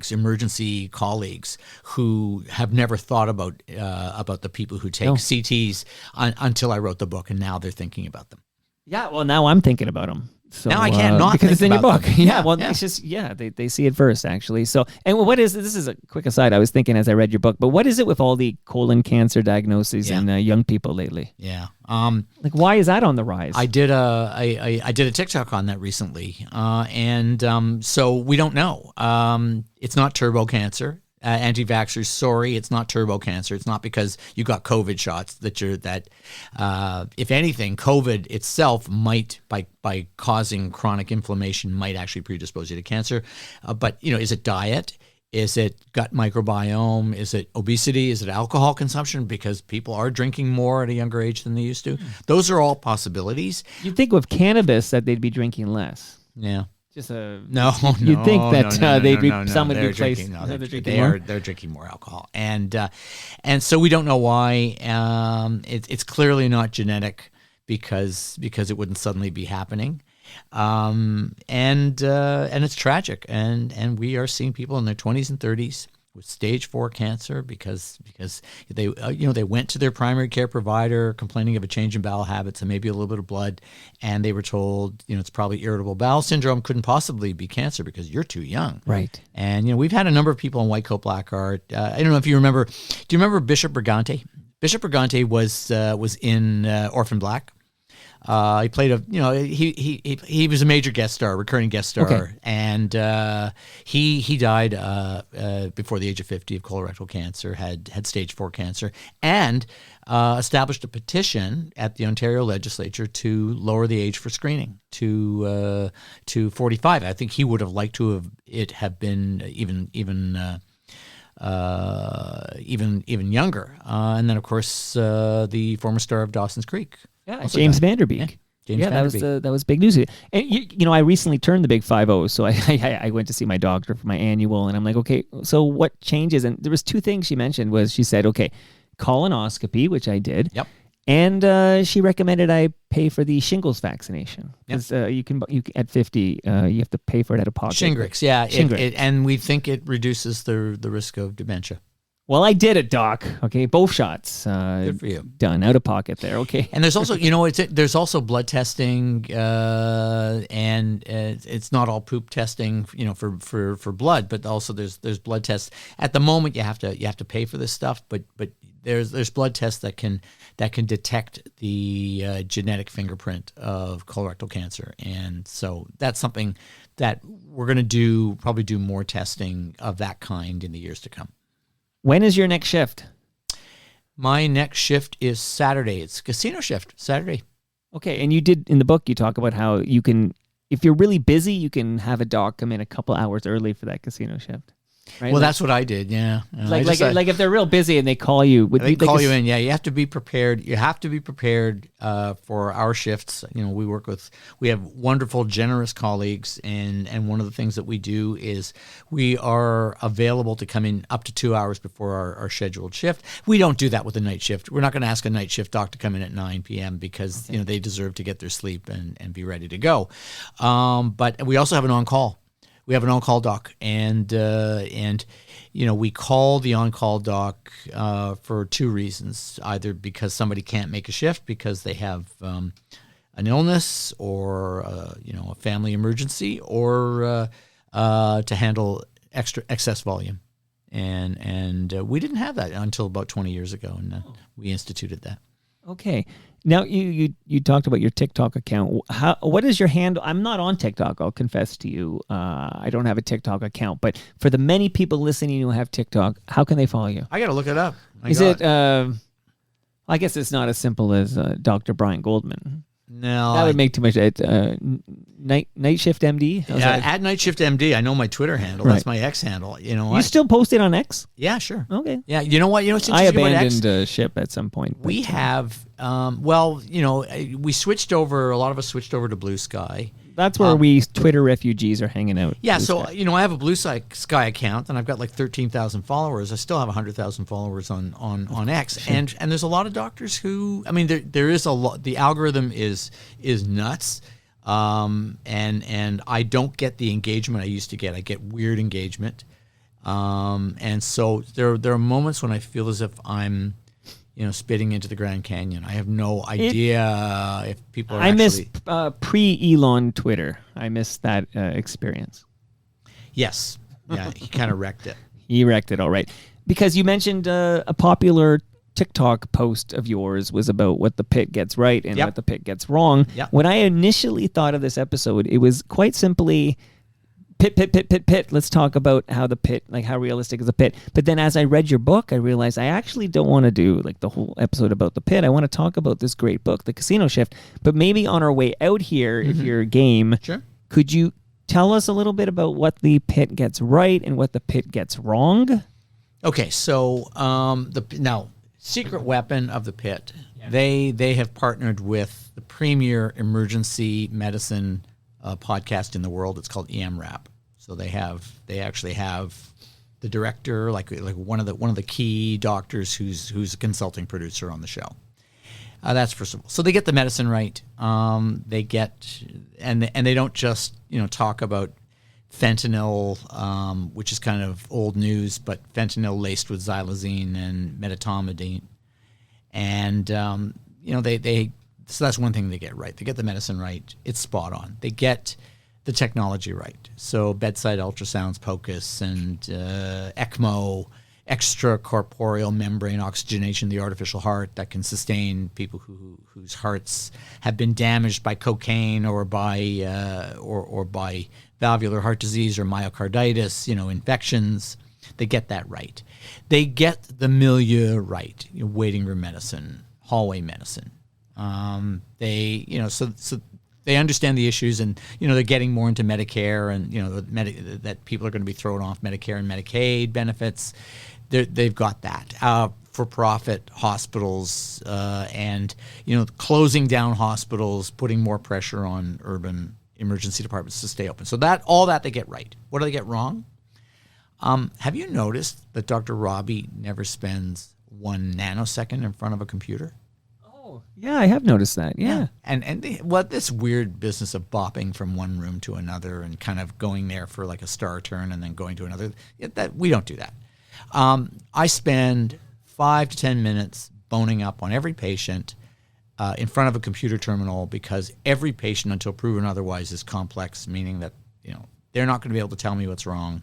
emergency colleagues, who have never thought about the people who take CTs until I wrote the book. And now they're thinking about them. Yeah, well, now I'm thinking about them. So, now I can't not because think it's in your about book. them. Yeah, well, it's just they see it first, actually. So, and what is this? Is a quick aside. I was thinking as I read your book, but what is it with all the colon cancer diagnoses in young people lately? Yeah, like why is that on the rise? I did a TikTok on that recently, and so we don't know. It's not turbo cancer. Anti-vaxxers, sorry, it's not turbo cancer. It's not because you got COVID shots if anything, COVID itself might, by causing chronic inflammation, might actually predispose you to cancer. But is it diet? Is it gut microbiome? Is it obesity? Is it alcohol consumption? Because people are drinking more at a younger age than they used to. Those are all possibilities. You'd think with cannabis that they'd be drinking less. Yeah. You'd think that they'd be some would be placed. They're drinking more alcohol, and so we don't know why. It's clearly not genetic because it wouldn't suddenly be happening, and it's tragic. And we are seeing people in their 20s and 30s with stage 4 cancer because they they went to their primary care provider complaining of a change in bowel habits and maybe a little bit of blood, and they were told it's probably irritable bowel syndrome, couldn't possibly be cancer because you're too young. Right. And we've had a number of people on White Coat Black Art. I don't know if you remember. Do you remember Bishop Brigante? Bishop Brigante was in Orphan Black. He played he was a major guest star, recurring guest star, and he died before the age of 50 of colorectal cancer, had stage 4 cancer, and established a petition at the Ontario legislature to lower the age for screening to 45. I think he would have liked to have been even younger. And then of course the former star of Dawson's Creek. Yeah, James Van Der Beek. James Yeah, Vanderbeek. that was big news. And I recently turned the big 50, so I went to see my doctor for my annual, and I'm like, okay, so what changes? And there was two things she mentioned. She said, okay, colonoscopy, which I did. Yep. And she recommended I pay for the shingles vaccination because you can at 50 you have to pay for it out of pocket. Shingrix, yeah, Shingrix. and we think it reduces the risk of dementia. Well, I did it, Doc. Okay, both shots. Good for you. Done out of pocket there. Okay. And there's also, there's also blood testing, and it's not all poop testing, for blood, but also there's blood tests. At the moment, you have to pay for this stuff, but there's blood tests that can detect the genetic fingerprint of colorectal cancer, and so that's something that we're going to probably do more testing of that kind in the years to come. When is your next shift? My next shift is Saturday. It's casino shift, Saturday. Okay, and you did, in the book, you talk about how you can, if you're really busy, you can have a doc come in a couple hours early for that casino shift. Right? Well, that's what I did, yeah. Like if they're real busy and they call you. They call you in, yeah. You have to be prepared. You have to be prepared for our shifts. We have wonderful, generous colleagues, and one of the things that we do is we are available to come in up to 2 hours before our scheduled shift. We don't do that with a night shift. We're not going to ask a night shift doc to come in at 9 p.m. because they deserve to get their sleep and be ready to go. But we also have an on-call. We have an on-call doc, and we call the on-call doc for two reasons: either because somebody can't make a shift because they have an illness or a family emergency, or to handle excess volume. And we didn't have that until about 20 years ago, and we instituted that. Okay. Now, you talked about your TikTok account. What is your handle? I'm not on TikTok, I'll confess to you. I don't have a TikTok account. But for the many people listening who have TikTok, how can they follow you? I got to look it up. I guess it's not as simple as Dr. Brian Goldman. No. That would make too much. Night Shift MD? At Night Shift MD. I know my Twitter handle. Right. That's my X handle. You still post it on X? Yeah, sure. Okay. Yeah, you know what? It's I abandoned ship at some point. We have, we switched over, a lot of us switched over to Blue Sky. That's where we Twitter refugees are hanging out. Yeah, so, I have a Blue Sky account, and I've got like 13,000 followers. I still have 100,000 followers on X. Sure. And there's a lot of doctors who, there is a lot, the algorithm is nuts. And I don't get the engagement I used to get. I get weird engagement. And so there are moments when I feel as if I'm, spitting into the Grand Canyon. I have no idea if people are actually... I miss pre-Elon Twitter. I miss that experience. Yes. Yeah, he kind of wrecked it. He wrecked it, all right. Because you mentioned a popular TikTok post of yours was about what the Pitt gets right and what the Pitt gets wrong. Yep. When I initially thought of this episode, it was quite simply... Pitt. Let's talk about how the Pitt, like how realistic is the Pitt. But then as I read your book, I realized I actually don't want to do like the whole episode about the Pitt. I want to talk about this great book, The Casino Shift. But maybe on our way out here, if you're game, sure. Could you tell us a little bit about what the Pitt gets right and what the Pitt gets wrong? Okay, so now secret weapon of the Pitt. Yeah. They have partnered with the premier emergency medicine podcast in the world. It's called EMRAP. So they actually have the director, like one of the key doctors who's a consulting producer on the show. That's first of all. So they get the medicine right. They get and they don't just talk about fentanyl, which is kind of old news, but fentanyl laced with xylazine and medetomidine, and So that's one thing they get right. They get the medicine right. It's spot on. They get the technology right. So bedside ultrasounds, POCUS, and ECMO, extracorporeal membrane oxygenation, the artificial heart that can sustain people whose hearts have been damaged by cocaine or by valvular heart disease or myocarditis, Infections. They get that right. They get the milieu right. Waiting room medicine, hallway medicine. So they understand the issues, and they're getting more into Medicare, and that people are going to be thrown off Medicare and Medicaid benefits. They've got that. for-profit hospitals and closing down hospitals, putting more pressure on urban emergency departments to stay open. So all that they get right. What do they get wrong? Have you noticed that Dr. Robbie never spends 1 nanosecond in front of a computer? Oh, yeah, I have noticed that. Yeah. And this weird business of bopping from one room to another and kind of going there for like a star turn and then going to another, that we don't do that. I spend 5 to 10 minutes boning up on every patient in front of a computer terminal, because every patient, until proven otherwise, is complex, meaning that they're not going to be able to tell me what's wrong.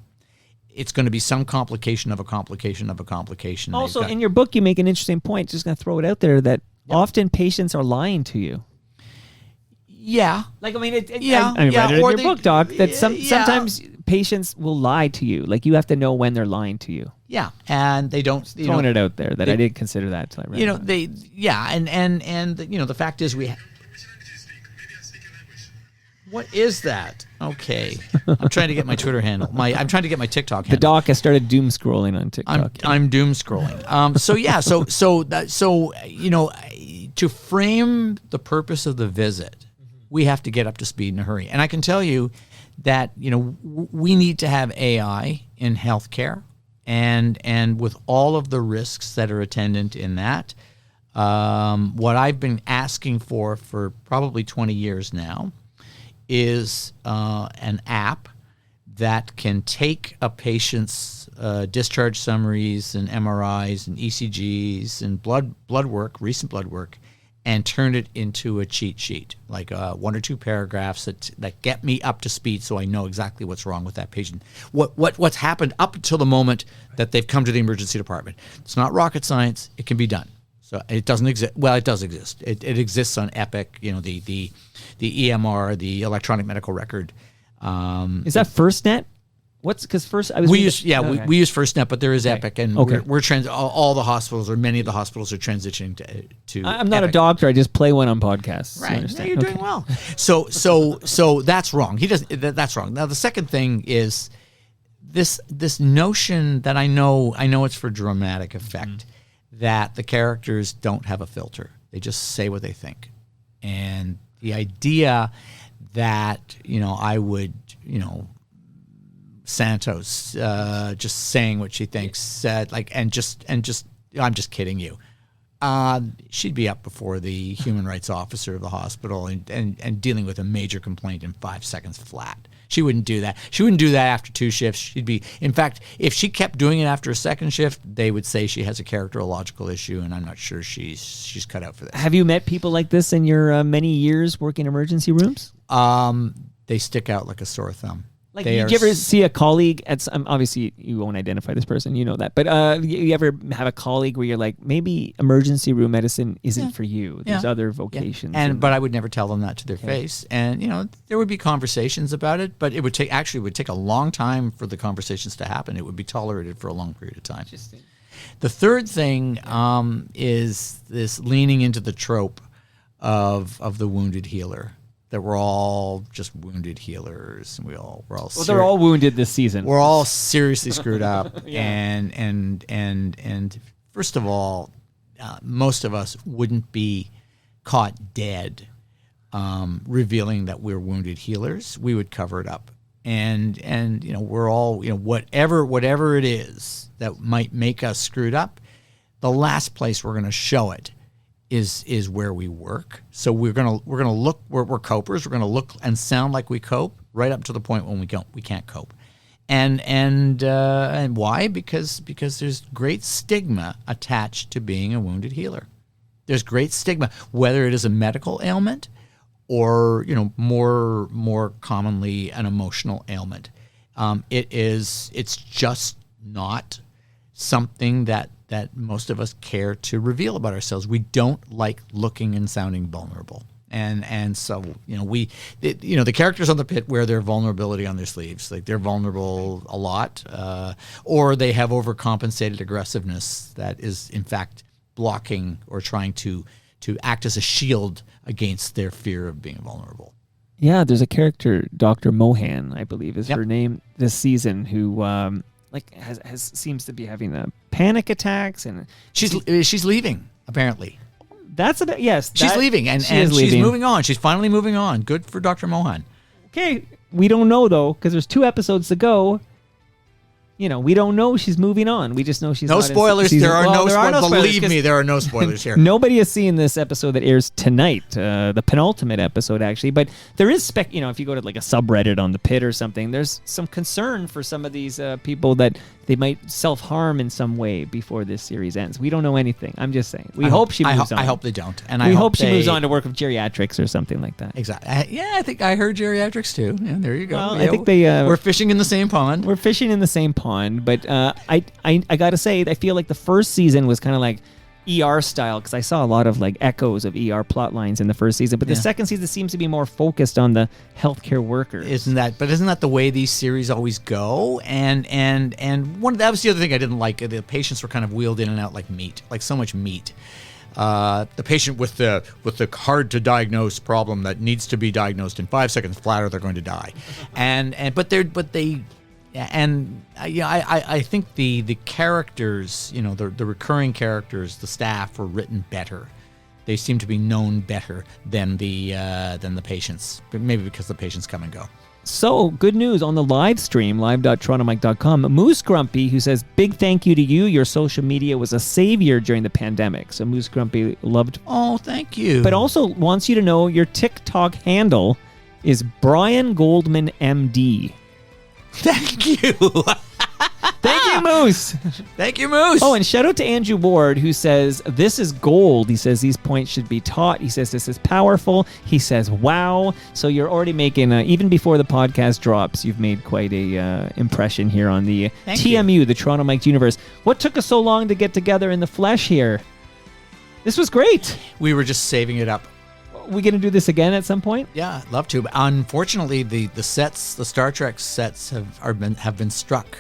It's going to be some complication of a complication of a complication. Also, in your book, you make an interesting point. Just going to throw it out there that often patients are lying to you. Yeah. Like, I mean, read it in your book, Doc, that sometimes patients will lie to you. Like, you have to know when they're lying to you. Yeah, and they don't. Throwing it out there that I didn't consider that till I read it. And the fact is What is that? Okay, I'm trying to get my Twitter handle. I'm trying to get my TikTok handle. The Doc has started doom scrolling on TikTok. I'm doom scrolling. To frame the purpose of the visit, we have to get up to speed in a hurry. And I can tell you that we need to have AI in healthcare, and with all of the risks that are attendant in that. What I've been asking for probably 20 years now is an app that can take a patient's discharge summaries and MRIs and ECGs and recent blood work, and turn it into a cheat sheet, like 1 or 2 paragraphs that get me up to speed, so I know exactly what's wrong with that patient. What's happened up until the moment that they've come to the emergency department. It's not rocket science. It can be done. So it doesn't exist. Well, it does exist. It exists on Epic. The EMR, the electronic medical record. Is that FirstNet? Because first I was we use FirstNet, but there is Epic, and Okay. we're all the hospitals, or many of the hospitals, are transitioning to. I'm not Epic. a doctor. I just play one on podcasts. Right, no, you're doing well. So that's wrong. That's wrong. Now the second thing is this notion that I know it's for dramatic effect, that the characters don't have a filter. They just say what they think, and the idea that I would Santos just saying what she thinks, I'm just kidding you. She'd be up before the human rights officer of the hospital and dealing with a major complaint in 5 seconds flat. She wouldn't do that. She wouldn't do that after 2 shifts. In fact, if she kept doing it after a second shift, they would say she has a characterological issue, and I'm not sure she's cut out for this. Have you met people like this in your many years working emergency rooms? They stick out like a sore thumb. Like, did you ever see a colleague at obviously you won't identify this person, you know that, but you ever have a colleague where you're like, maybe emergency room medicine isn't for you. There's other vocations. But I would never tell them that to their face. And there would be conversations about it, but it would take a long time for the conversations to happen. It would be tolerated for a long period of time. Interesting. The third thing is this leaning into the trope of the wounded healer. That we're all just wounded healers. We're all. Well, they're all wounded this season. We're all seriously screwed up, and first of all, most of us wouldn't be caught dead, revealing that we're wounded healers. We would cover it up, and we're all whatever it is that might make us screwed up. The last place we're going to show it is where we work. So we're gonna look. We're copers. We're gonna look and sound like we cope right up to the point when we can't cope. And why? Because there's great stigma attached to being a wounded healer. There's great stigma, whether it is a medical ailment or more commonly an emotional ailment. It's just not something that most of us care to reveal about ourselves. We don't like looking and sounding vulnerable. And so, the characters on The Pitt wear their vulnerability on their sleeves. Like, they're vulnerable a lot, or they have overcompensated aggressiveness that is, in fact, blocking or trying to act as a shield against their fear of being vulnerable. Yeah, there's a character, Dr. Mohan, I believe is her name, this season, who seems to be having panic attacks, and She's leaving, apparently. that's a bit, yes. She's leaving, and she is she's leaving. moving on. She's finally moving on. Good for Dr. Mohan. Okay, we don't know though, because there's 2 episodes to go. We don't know she's moving on. We just know she's No not in spoilers. season- There are well, no spoilers. Believe 'cause me, there are no spoilers here. Nobody has seen this episode that airs tonight, the penultimate episode actually. But there is if you go to like a subreddit on the Pit or something, there's some concern for some of these people that they might self-harm in some way before this series ends. We don't know anything. I'm just saying. We hope she moves on. I hope they don't. And we I hope she they- moves on to work with geriatrics or something like that. Exactly. Yeah, I think I heard geriatrics too. Yeah, there you go. Well, Yeah, I think they we're fishing in the same pond. We're fishing in the same pond, but I gotta say, I feel like the first season was kind of like ER style, because I saw a lot of like echoes of ER plot lines in the first season, but the second season seems to be more focused on the healthcare workers. Isn't that the way these series always go? And that was the other thing I didn't like. The patients were kind of wheeled in and out like meat, like so much meat. The patient with the hard to diagnose problem that needs to be diagnosed in 5 seconds flat or they're going to die, I think the characters, the recurring characters, the staff were written better. They seem to be known better than the patients, but maybe because the patients come and go. So, good news on the live stream, live.torontomike.com. Moose Grumpy, who says, big thank you to you. Your social media was a savior during the pandemic. So, Moose Grumpy loved. Oh, thank you. But also wants you to know your TikTok handle is Brian Goldman MD. Thank you. Thank you, Moose. Thank you, Moose. Oh, and shout out to Andrew Ward, who says, this is gold. He says these points should be taught. He says this is powerful. He says, wow. So you're already making, even before the podcast drops, you've made quite a impression here on the TMU, the Toronto Mike Universe. What took us so long to get together in the flesh here? This was great. We were just saving it up. We going to do this again at some point? Yeah, I'd love to. But unfortunately, the sets, the Star Trek sets have been struck.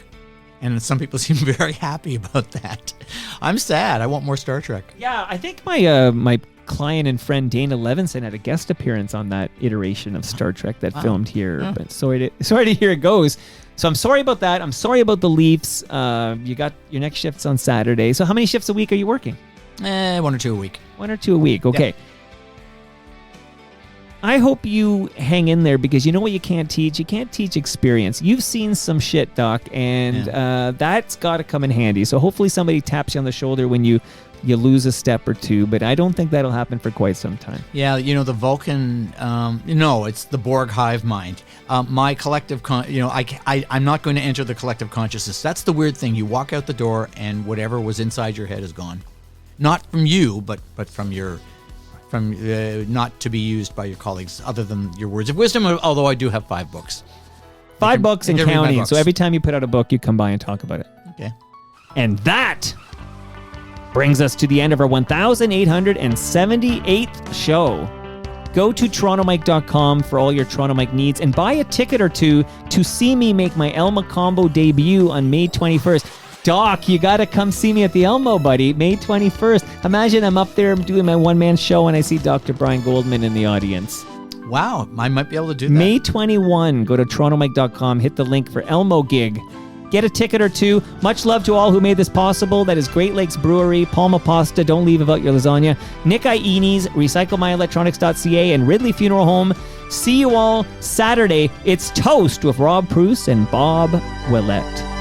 And some people seem very happy about that. I'm sad. I want more Star Trek. Yeah, I think my client and friend Dana Levinson had a guest appearance on that iteration of Star Trek that filmed here. Yeah. But sorry to hear it goes. So I'm sorry about that. I'm sorry about the Leafs. You got your next shift's on Saturday. So how many shifts a week are you working? 1 or 2 a week. 1 or 2 a week. Okay. Yeah. I hope you hang in there, because you know what you can't teach? You can't teach experience. You've seen some shit, Doc, and that's got to come in handy. So hopefully somebody taps you on the shoulder when you lose a step or two, but I don't think that'll happen for quite some time. Yeah, the Vulcan, no, it's the Borg hive mind. My collective, I'm not going to enter the collective consciousness. That's the weird thing. You walk out the door and whatever was inside your head is gone. Not from you, but from not to be used by your colleagues, other than your words of wisdom, although I do have 5 books. 5 books and counting. So every time you put out a book, you come by and talk about it. Okay. And that brings us to the end of our 1,878th show. Go to torontomike.com for all your Toronto Mike needs and buy a ticket or two to see me make my Elma Combo debut on May 21st. Doc, you got to come see me at the Elmo, buddy, May 21st. Imagine I'm up there doing my one-man show and I see Dr. Brian Goldman in the audience. Wow, I might be able to do that. May 21, go to torontomike.com, hit the link for Elmo gig. Get a ticket or two. Much love to all who made this possible. That is Great Lakes Brewery, Palma Pasta, Don't Leave Without Your Lasagna, Nick Ienes, RecycleMyElectronics.ca, and Ridley Funeral Home. See you all Saturday. It's Toast with Rob Pruce and Bob Willett.